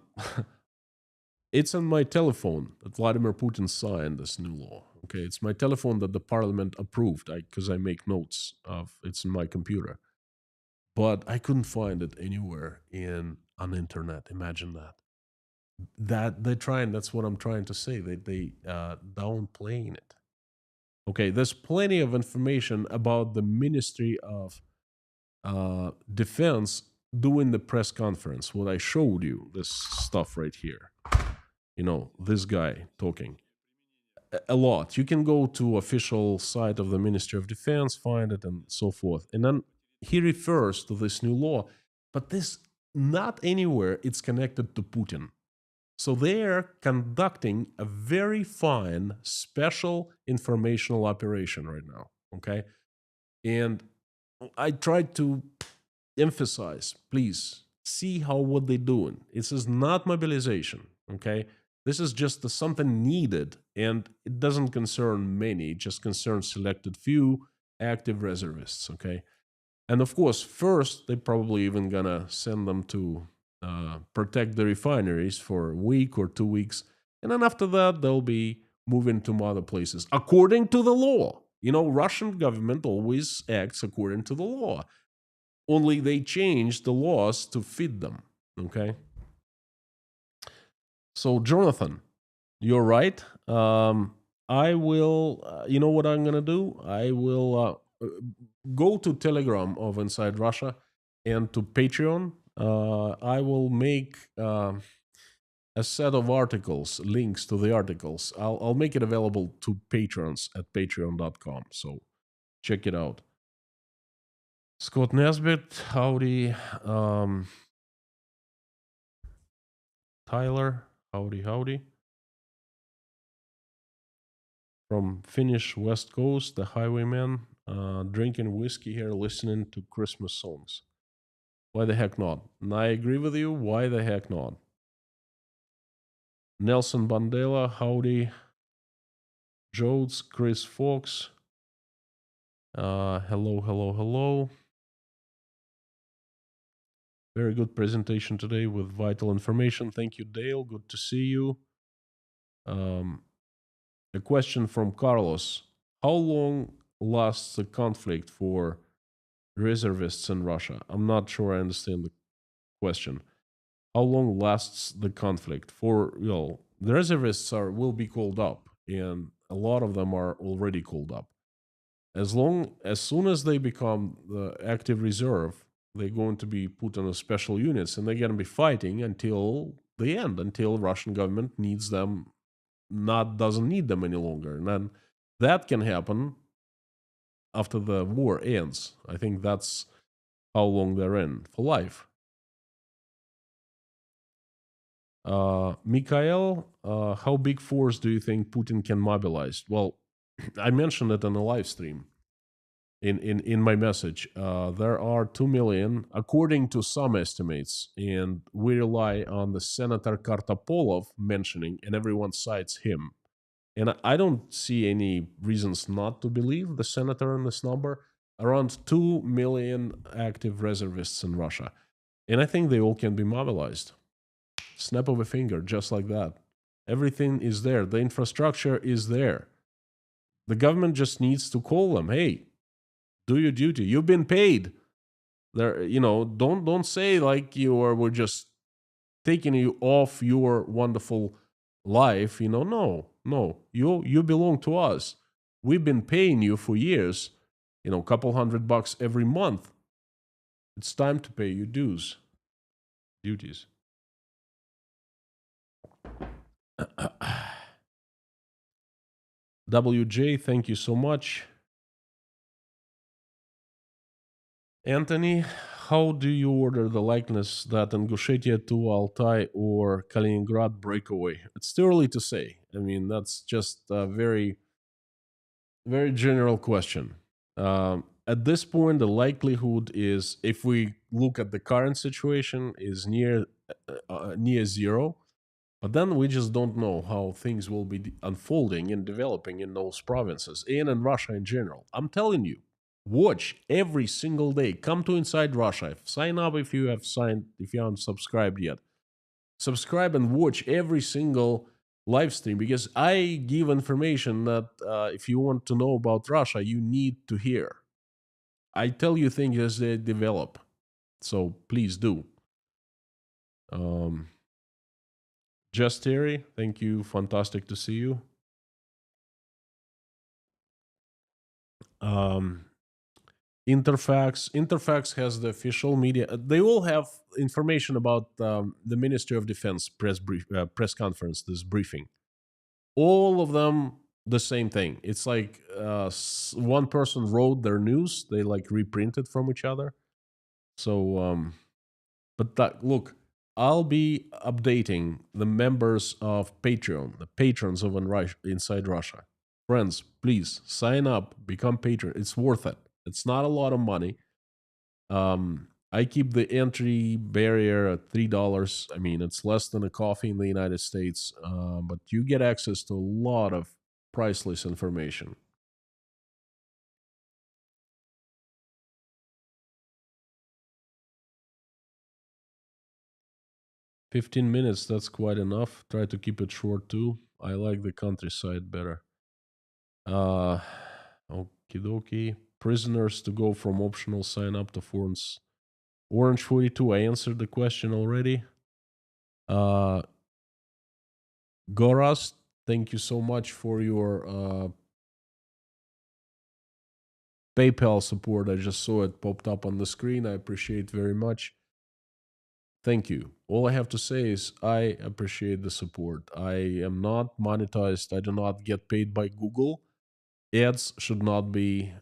it's on my telephone that Vladimir Putin signed this new law. Okay, it's my telephone that the parliament approved, because I make notes of. It's in my computer, but I couldn't find it anywhere on the internet. Imagine that. That they're trying. That's what I'm trying to say. They downplaying it. Okay, there's plenty of information about the Ministry of Defense doing the press conference. What I showed you, this stuff right here. This guy talking a lot. You can go to official site of the Ministry of Defense, find it, and so forth. And then he refers to this new law, but this not anywhere it's connected to Putin. So they're conducting a very fine special informational operation right now. Okay, and I tried to emphasize, please see what they're doing. This is not mobilization. Okay, this is just something needed And it doesn't concern many, it just concerns selected few active reservists, okay? And of course, first, they're probably even gonna send them to protect the refineries for a week or 2 weeks. And then after that, they'll be moving to other places according to the law. You know, Russian government always acts according to the law. Only they change the laws to fit them, okay? So, Jonathan, you're right. I will, you know what I'm going to do? I will go to Telegram of Inside Russia and to Patreon. I will make a set of articles, links to the articles. I'll make it available to patrons at patreon.com. So check it out. Scott Nesbitt, howdy. Tyler, howdy. From Finnish West Coast, the highwayman, drinking whiskey here, listening to Christmas songs. Why the heck not? And I agree with you. Why the heck not? Nelson Bandela, howdy. Jodes, Chris Fox. Hello. Very good presentation today with vital information. Thank you, Dale. Good to see you. A question from Carlos. How long lasts the conflict for reservists in Russia? I'm not sure I understand the question. How long lasts the conflict? For, the reservists will be called up, and a lot of them are already called up. As soon as they become the active reserve, they're going to be put on a special units, and they're going to be fighting until the end, until Russian government needs them, doesn't need them any longer. And then that can happen after the war ends. I think that's how long they're in for life. Mikhail, how big force do you think Putin can mobilize? Well, I mentioned it in a live stream in my message. There are 2 million, according to some estimates, and we rely on the Senator Kartapolov mentioning, and everyone cites him. And I don't see any reasons not to believe the senator in this number. Around 2 million active reservists in Russia. And I think they all can be mobilized. Snap of a finger, just like that. Everything is there. The infrastructure is there. The government just needs to call them. Hey, do your duty. You've been paid. There, don't say like we're just taking you off your wonderful life. No. You belong to us. We've been paying you for years. A couple $100 every month. It's time to pay your duties. WJ, thank you so much. Anthony, how do you order the likeness that Ingushetia to Altai or Kaliningrad breakaway? It's too early to say. I mean, that's just a very, very general question. At this point, the likelihood is, if we look at the current situation, is near zero. But then we just don't know how things will be unfolding and developing in those provinces and in Russia in general. I'm telling you, watch every single day. Come to Inside Russia. Sign up if you haven't subscribed yet. Subscribe and watch every single live stream, because I give information that if you want to know about Russia, you need to hear. I tell you things as they develop. So please do. Just Terry, thank you. Fantastic to see you. Interfax has the official media. They all have information about the Ministry of Defense press conference, this briefing. All of them the same thing. It's like one person wrote their news. They like reprinted from each other. So, look, I'll be updating the members of Patreon, the patrons of Inside Russia. Friends, please sign up, become patron. It's worth it. It's not a lot of money. I keep the entry barrier at $3. I mean, it's less than a coffee in the United States, but you get access to a lot of priceless information. 15 minutes, that's quite enough. Try to keep it short too. I like the countryside better. Uh, Okie dokie. Prisoners to go from optional sign up to forms. Orange 42, I answered the question already. Goras, thank you so much for your PayPal support. I just saw it popped up on the screen. I appreciate very much. Thank you. All I have to say is I appreciate the support. I am not monetized. I do not get paid by Google. Ads should not be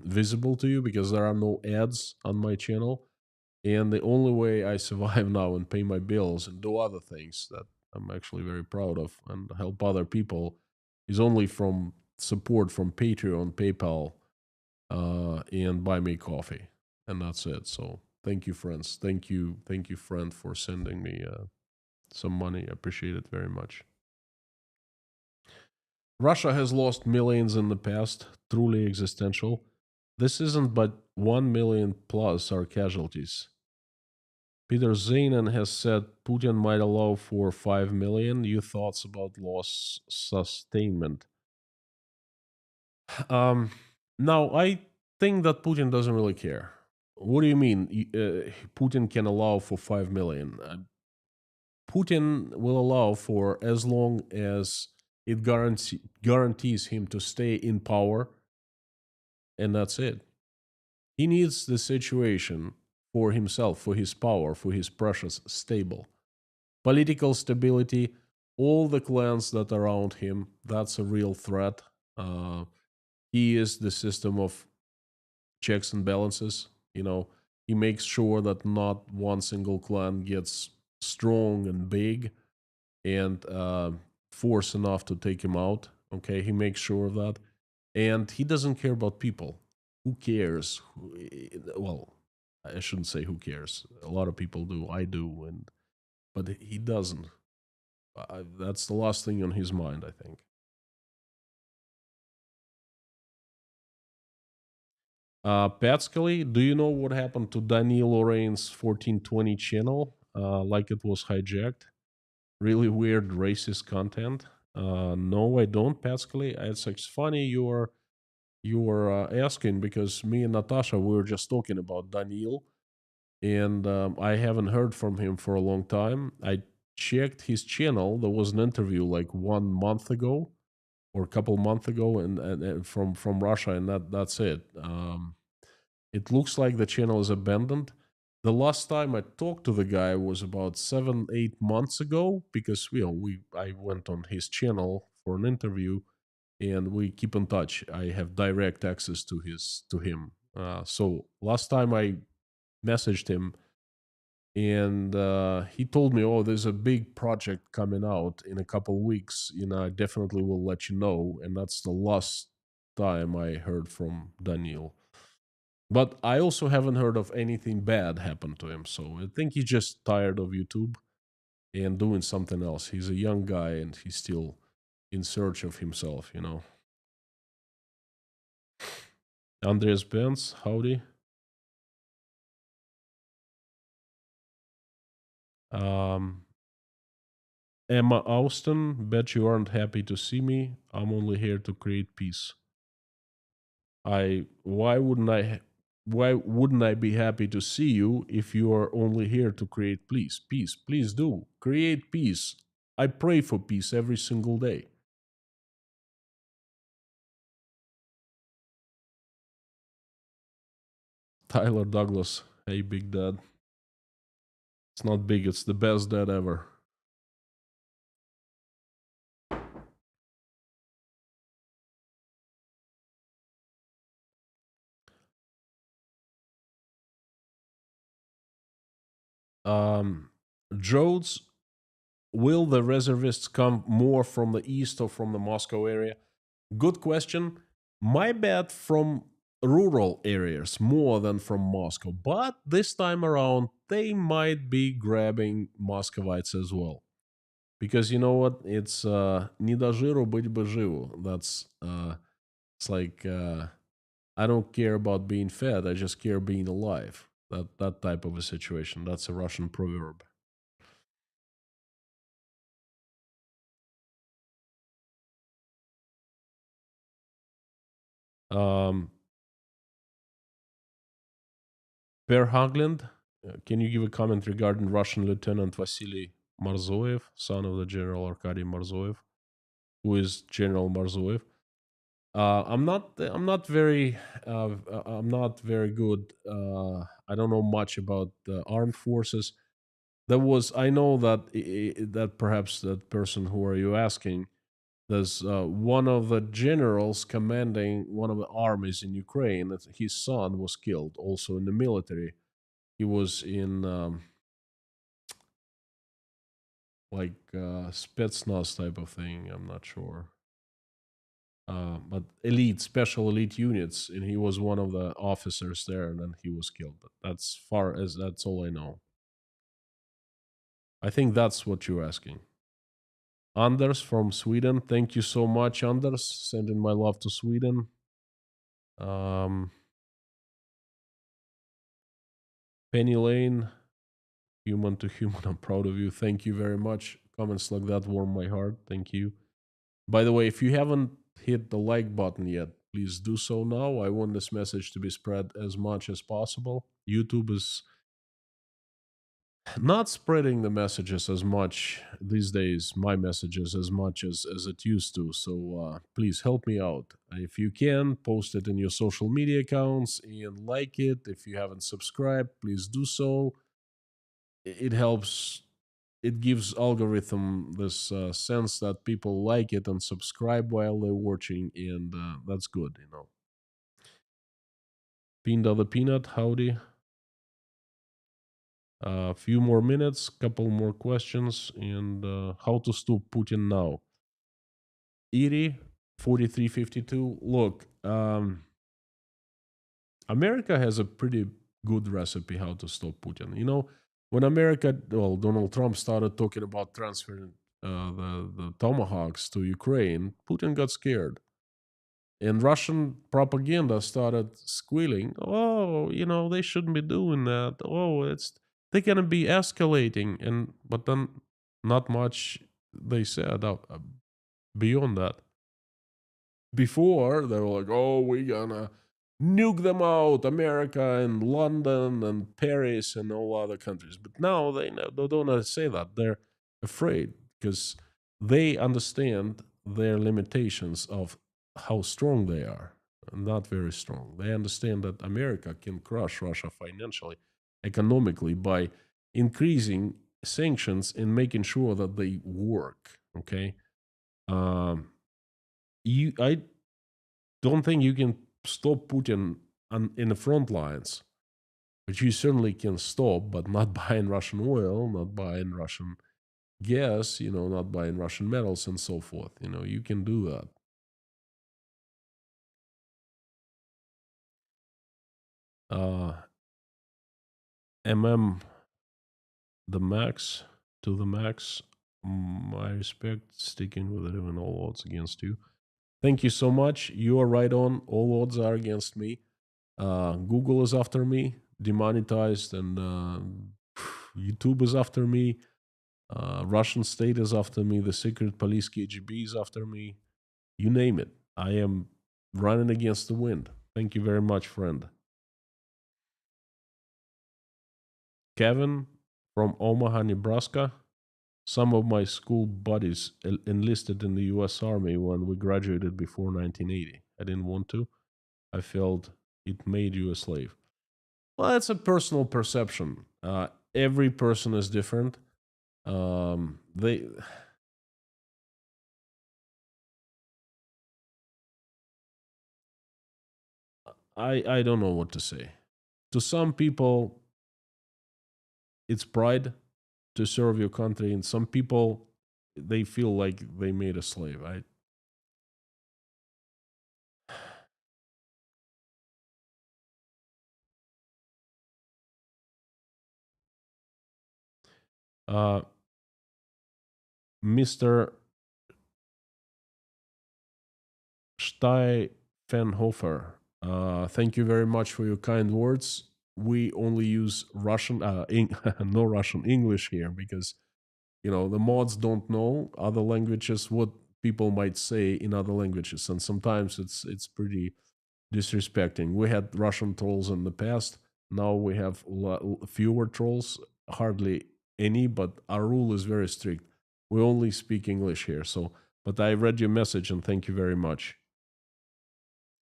visible to you because there are no ads on my channel. And the only way I survive now and pay my bills and do other things that I'm actually very proud of and help other people is only from support from Patreon, PayPal, and Buy Me Coffee. And that's it. So thank you, friends. Thank you, friend, for sending me some money. I appreciate it very much. Russia has lost millions in the past, truly existential. This isn't but 1 million plus are casualties. Peter Zanen has said Putin might allow for 5 million. Your thoughts about loss sustainment? Um, now, I think that Putin doesn't really care. What do you mean? Putin can allow for 5 million? Putin will allow for as long as it guarantees him to stay in power, and that's it. He needs the situation for himself, for his power, for his precious stable. Political stability, all the clans that are around him, that's a real threat. He is the system of checks and balances. You know, he makes sure that not one single clan gets strong and big and force enough to take him out. Okay, he makes sure of that, and he doesn't care about people. Who cares? Well, I shouldn't say who cares. A lot of people do. I do, and but he doesn't. That's the last thing on his mind, I think. Patscally, do you know what happened to Daniel Lorraine's 1420 channel? Like it was hijacked. Really weird racist content. No, I don't, Patscally. It's funny you're asking because me and Natasha we were just talking about Daniel, and I haven't heard from him for a long time. I checked his channel. There was an interview like 1 month ago or a couple months ago, and from Russia, and that's it. It looks like the channel is abandoned. The last time I talked to the guy was about 7 8 months ago because we I went on his channel for an interview, and we keep in touch. I have direct access to him. So last time I messaged him, and he told me, "Oh, there's a big project coming out in a couple weeks. You know, I definitely will let you know." And that's the last time I heard from Daniel. But I also haven't heard of anything bad happen to him. So I think he's just tired of YouTube and doing something else. He's a young guy and he's still in search of himself. You know. Andreas Benz, howdy. Um, Emma Austin, bet you aren't happy to see me. I'm only here to create peace. I why wouldn't I be happy to see you if you are only here to create peace? Peace, please do create peace. I pray for peace every single day. Tyler Douglas, hey big dad. It's not big, it's the best dad ever. Um, Jodes, will the reservists come more from the east or from the Moscow area? Good question. My bet from rural areas more than from Moscow. But this time around, they might be grabbing Muscovites as well. Because you know what? It's не до жиру быть бы живу. That's it's like I don't care about being fed. I just care being alive. That type of a situation. That's a Russian proverb. Um, Per Hagland, can you give a comment regarding Russian Lieutenant Vasily Marzoev, son of the General Arkady Marzoev, who is General Marzoev? I'm not very good. I don't know much about the armed forces. I know that that perhaps that person who are you asking, there's one of the generals commanding one of the armies in Ukraine. That his son was killed, also in the military. He was in like Spetsnaz type of thing. I'm not sure. But special elite units, and he was one of the officers there, and then he was killed. But that's all I know. I think that's what you're asking. Anders from Sweden, thank you so much, Anders. Sending my love to Sweden. Um, Penny Lane, human to human, I'm proud of you. Thank you very much. Comments like that warm my heart. Thank you. By the way, if you haven't hit the like button yet, please do so now. I want this message to be spread as much as possible. YouTube is not spreading the messages as much these days, my messages as much as it used to. So please help me out. If you can, post it in your social media accounts and like it. If you haven't subscribed, please do so. It helps. It gives algorithm this sense that people like it and subscribe while they're watching, and that's good, you know. Pinda the Peanut, howdy. A few more minutes, couple more questions, and how to stop Putin now. Iri, 4352. Look, America has a pretty good recipe how to stop Putin. You know, when Donald Trump started talking about transferring the tomahawks to Ukraine, Putin got scared. And Russian propaganda started squealing, "Oh, you know, they shouldn't be doing that. Oh, they're gonna be escalating." But then not much they said beyond that. Before they were like, "Oh, we're gonna nuke them out, America and London and Paris and all other countries." But now they don't say that. They're afraid because they understand their limitations of how strong they are. Not very strong. They understand that America can crush Russia financially, economically, by increasing sanctions and making sure that they work. Okay, I don't think you can stop Putin in the front lines, but you certainly can stop, but not buying Russian oil, not buying Russian gas, you know, not buying Russian metals and so forth. You know, you can do that. MM the max to the max. My respect, sticking with it when all odds against you. Thank you so much. You are right on. All odds are against me. Google is after me, demonetized, and YouTube is after me. Russian state is after me. The secret police KGB is after me. You name it. I am running against the wind. Thank you very much, friend. Kevin from Omaha, Nebraska. Some of my school buddies enlisted in the U.S. Army when we graduated before 1980. I didn't want to. I felt it made you a slave. Well, it's a personal perception. Every person is different. They I don't know what to say. To some people, it's pride to serve your country, and some people they feel like they made a slave. Uh, Mr. Steifenhofer, thank you very much for your kind words. We only use Russian, no Russian, English here because the mods don't know other languages, what people might say in other languages, and sometimes it's pretty disrespecting. We had Russian trolls in the past. Now we have fewer trolls, hardly any, but our rule is very strict. We only speak English here. So, but I read your message and thank you very much.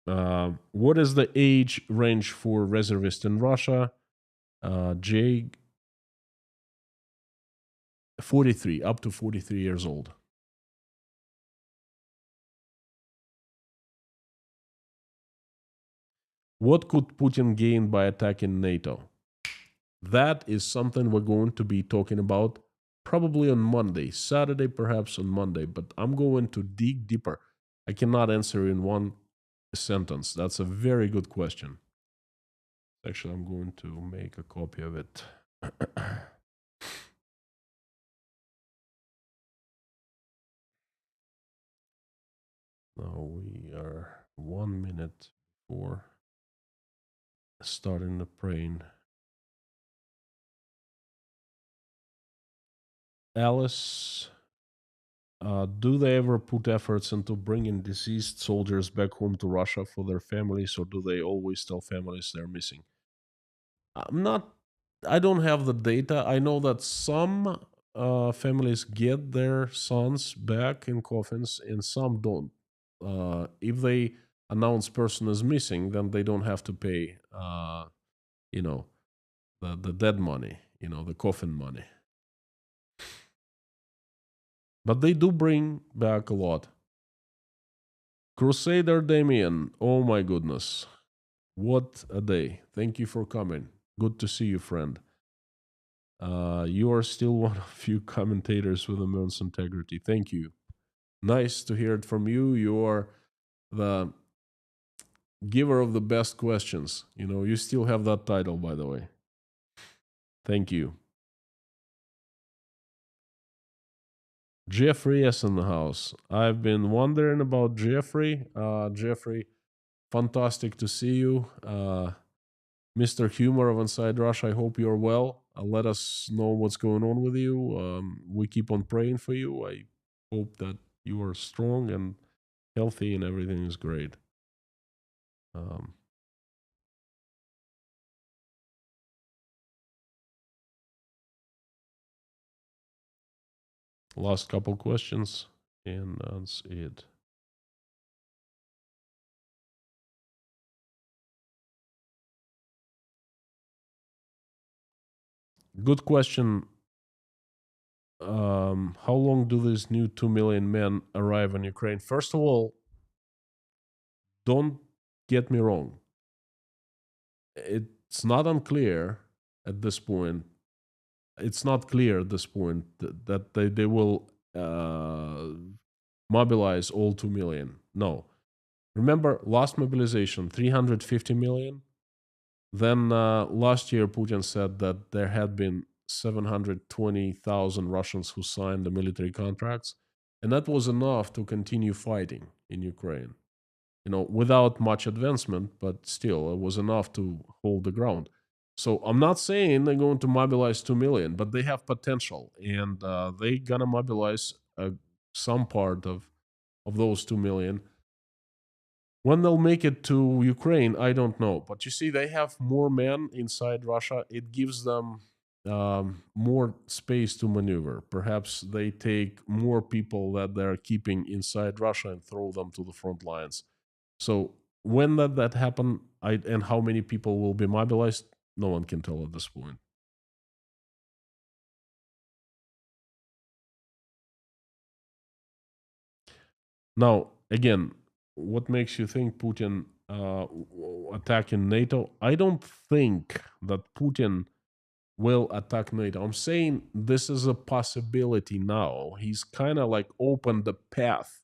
What is the age range for reservist in Russia? J 43, up to 43 years old. What could Putin gain by attacking NATO? That is something we're going to be talking about probably on Monday, Saturday, perhaps on Monday, but I'm going to dig deeper. I cannot answer in one sentence. That's a very good question. Actually, I'm going to make a copy of it. Now we are 1 minute before starting the praying. Alice, do they ever put efforts into bringing deceased soldiers back home to Russia for their families, or do they always tell families they're missing? I'm not. I don't have the data. I know that some families get their sons back in coffins, and some don't. If they announce person is missing, then they don't have to pay. You know, the dead money. The coffin money. But they do bring back a lot. Crusader Damien, oh my goodness. What a day. Thank you for coming. Good to see you, friend. You are still one of few commentators with immense integrity. Thank you. Nice to hear it from you. You are the giver of the best questions. You still have that title, by the way. Thank you. Jeffrey S. in the house. I've been wondering about Jeffrey. Jeffrey, fantastic to see you. Mr. Humor of Inside Russia, I hope you're well. Let us know what's going on with you. We keep on praying for you. I hope that you are strong and healthy and everything is great. Last couple questions, and that's it. Good question. How long do these new 2 million men arrive in Ukraine? First of all, don't get me wrong. It's not unclear at this point. It's not clear at this point that they will mobilize all 2 million. No. Remember, last mobilization, 350 million. Then last year, Putin said that there had been 720,000 Russians who signed the military contracts. And that was enough to continue fighting in Ukraine. Without much advancement, but still, it was enough to hold the ground. So I'm not saying they're going to mobilize 2 million, but they have potential. And they're going to mobilize some part of those 2 million. When they'll make it to Ukraine, I don't know. But you see, they have more men inside Russia. It gives them more space to maneuver. Perhaps they take more people that they're keeping inside Russia and throw them to the front lines. So when that happen, and how many people will be mobilized, no one can tell at this point. Now, again, what makes you think Putin attacking NATO? I don't think that Putin will attack NATO. I'm saying this is a possibility now. He's kind of like opened the path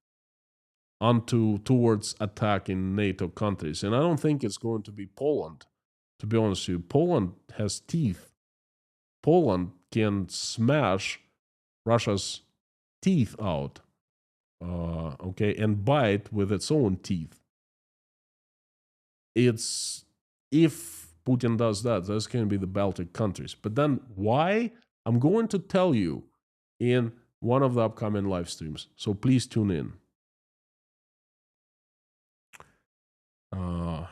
towards attacking NATO countries, and I don't think it's going to be Poland. To be honest with you, Poland has teeth Poland can smash Russia's teeth out, okay, and bite with its own teeth. It's if Putin does that, that's going to be the Baltic countries. But then why? I'm going to tell you in one of the upcoming live streams. So please tune in. Uh,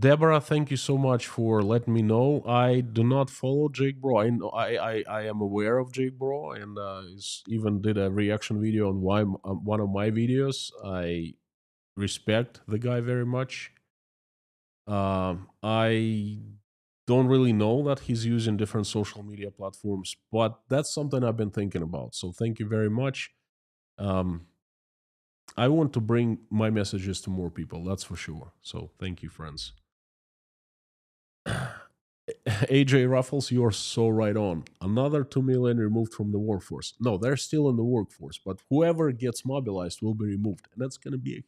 Deborah, thank you so much for letting me know. I do not follow Jake Bro. I know I am aware of Jake Bro, and he's even did a reaction video on one of my videos. I respect the guy very much. I don't really know that he's using different social media platforms, but that's something I've been thinking about. So thank you very much. Um, I want to bring my messages to more people, that's for sure. So thank you, friends. AJ Ruffles, you're so right on. Another 2 million removed from the workforce. No, they're still in the workforce, but whoever gets mobilized will be removed. And that's going to be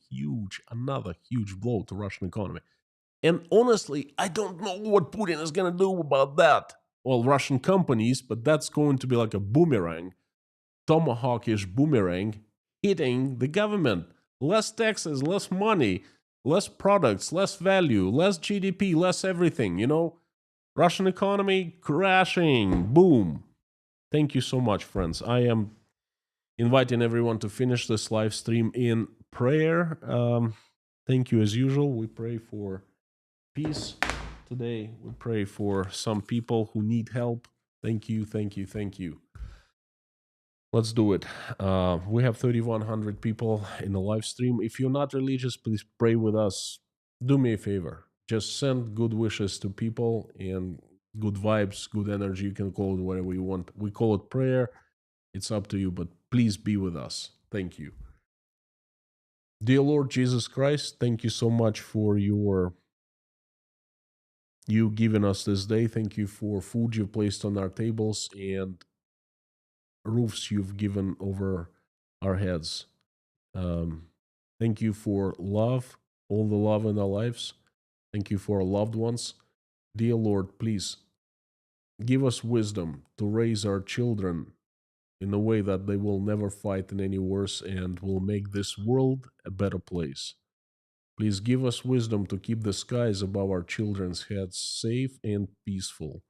another huge blow to Russian economy. And honestly, I don't know what Putin is going to do about that. Well, Russian companies, but that's going to be like a boomerang, tomahawkish boomerang, hitting the government. Less taxes, less money, less products, less value, less GDP, less everything, you know? Russian economy crashing. Boom. Thank you so much, friends. I am inviting everyone to finish this live stream in prayer. Thank you as usual. We pray for peace today. We pray for some people who need help. Thank you, thank you, thank you. Let's do it. We have 3,100 people in the live stream. If you're not religious, please pray with us. Do me a favor. Just send good wishes to people and good vibes, good energy. You can call it whatever you want. We call it prayer. It's up to you, but please be with us. Thank you. Dear Lord Jesus Christ, thank you so much for you giving us this day. Thank you for food you've placed on our tables and roofs you've given over our heads. Thank you for love, all the love in our lives. Thank you for our loved ones. Dear Lord, please give us wisdom to raise our children in a way that they will never fight in any wars and will make this world a better place. Please give us wisdom to keep the skies above our children's heads safe and peaceful.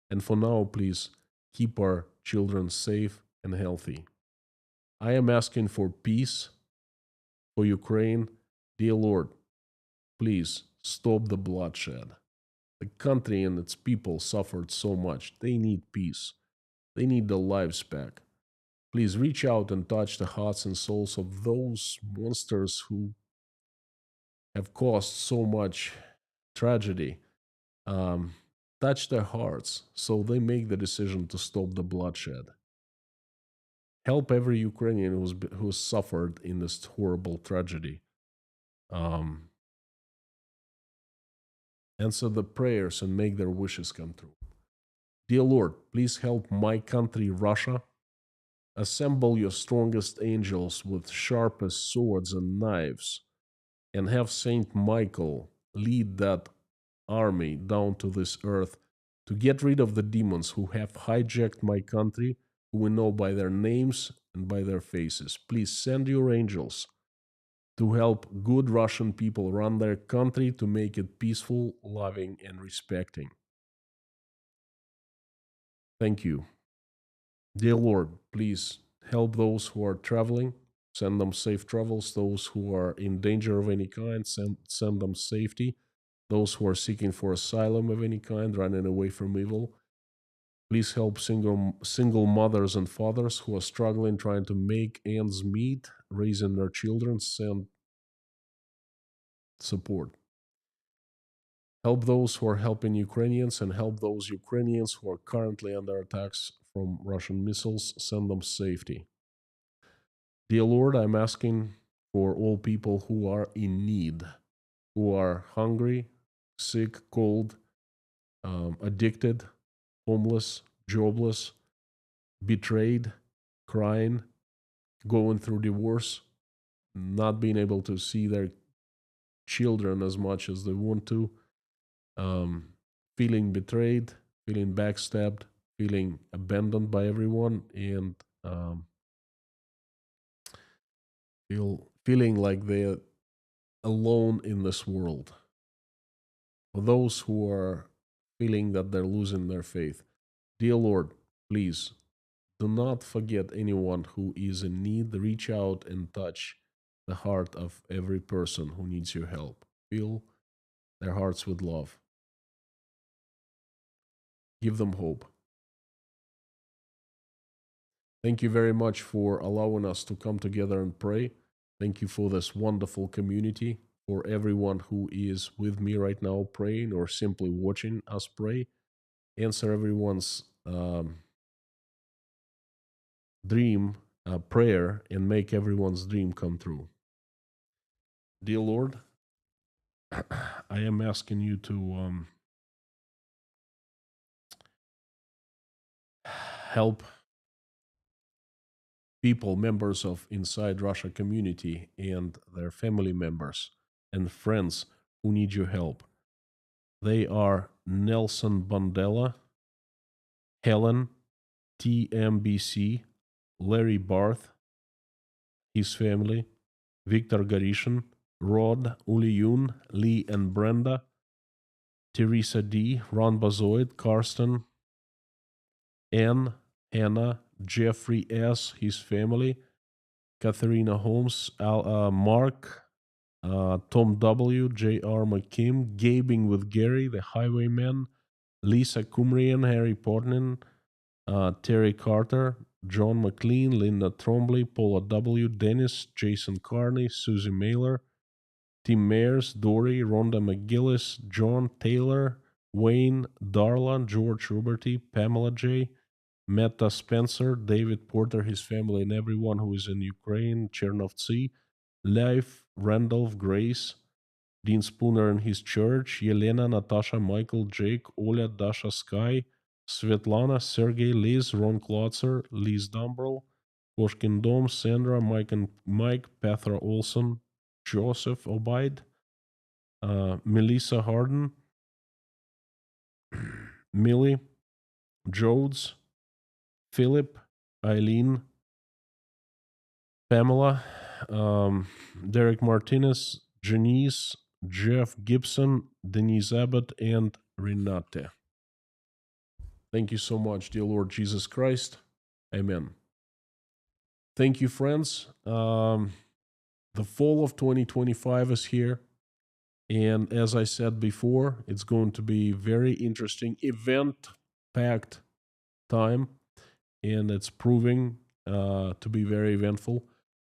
And for now, please keep our children safe and healthy. I am asking for peace for Ukraine. Dear Lord, please stop the bloodshed. The country and its people suffered so much. They need peace. They need their lives back. Please reach out and touch the hearts and souls of those monsters who have caused so much tragedy. Touch their hearts so they make the decision to stop the bloodshed. Help every Ukrainian who's suffered in this horrible tragedy. Answer the prayers and make their wishes come true. Dear Lord, please help my country, Russia. Assemble your strongest angels with sharpest swords and knives, and have Saint Michael lead that army down to this earth to get rid of the demons who have hijacked my country, who we know by their names and by their faces. Please send your angels to help good Russian people run their country to make it peaceful, loving, and respecting. Thank you. Dear Lord, please help those who are traveling, send them safe travels. Those who are in danger of any kind, send them safety. Those who are seeking for asylum of any kind, running away from evil. Please help single mothers and fathers who are struggling, trying to make ends meet, raising their children. Send support. Help those who are helping Ukrainians and help those Ukrainians who are currently under attacks from Russian missiles. Send them safety. Dear Lord, I'm asking for all people who are in need, who are hungry, sick, cold, addicted, homeless, jobless, betrayed, crying, going through divorce, not being able to see their children as much as they want to, feeling betrayed, feeling backstabbed, feeling abandoned by everyone, and feeling like they're alone in this world. For those who are feeling that they're losing their faith, dear Lord, please do not forget anyone who is in need. Reach out and touch the heart of every person who needs your help. Fill their hearts with love. Give them hope. Thank you very much for allowing us to come together and pray. Thank you for this wonderful community, for everyone who is with me right now praying or simply watching us pray. Answer everyone's dream, prayer, and make everyone's dream come true. Dear Lord, I am asking you to help people, members of Inside Russia community, and their family members and friends who need your help. They are Nelson Bandela, Helen, TMBC, Larry Barth, his family, Victor Garishin, Rod, Uliyun, Lee and Brenda, Teresa D, Ron Bazoid, Karsten, Ann, Hannah, Jeffrey S, his family, Katharina Holmes, Mark, Tom W, J.R. McKim, Gabing with Gary, the Highwayman, Lisa Kumrian, Harry Portman, Terry Carter, John McLean, Linda Trombley, Paula W, Dennis, Jason Carney, Susie Mailer, Tim Mayers, Dory, Rhonda McGillis, John Taylor, Wayne, Darla, George Ruberty, Pamela J, Meta Spencer, David Porter, his family, and everyone who is in Ukraine, Chernovtsi, Leif, Randolph, Grace, Dean Spooner and his church, Yelena, Natasha, Michael, Jake, Oля, Dasha, Sky, Svetlana, Sergey, Liz, Ron Klotzer, Liz Dumbrell, Koshkin Dom, Sandra, Mike and Mike, Petra Olson, Joseph Obaid, Melissa Harden, Millie, Jodes, Philip, Eileen, Pamela, Derek Martinez, Janice, Jeff Gibson, Denise Abbott, and Renate. Thank you so much, dear Lord Jesus Christ. Amen. Thank you, friends. The fall of 2025 is here. And as I said before, it's going to be very interesting, event-packed time. And it's proving to be very eventful.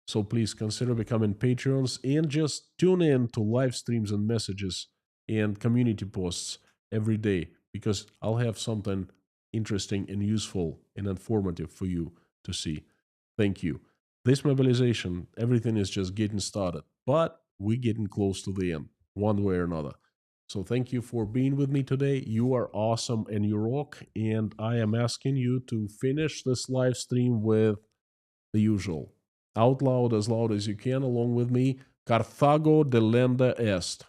So please consider becoming patrons and just tune in to live streams and messages and community posts every day, because I'll have something interesting and useful and informative for you to see. Thank you. This mobilization, everything is just getting started, but we're getting close to the end, one way or another. So thank you for being with me today. You are awesome and you rock. And I am asking you to finish this live stream with the usual. Out loud as you can, along with me. Carthago delenda est.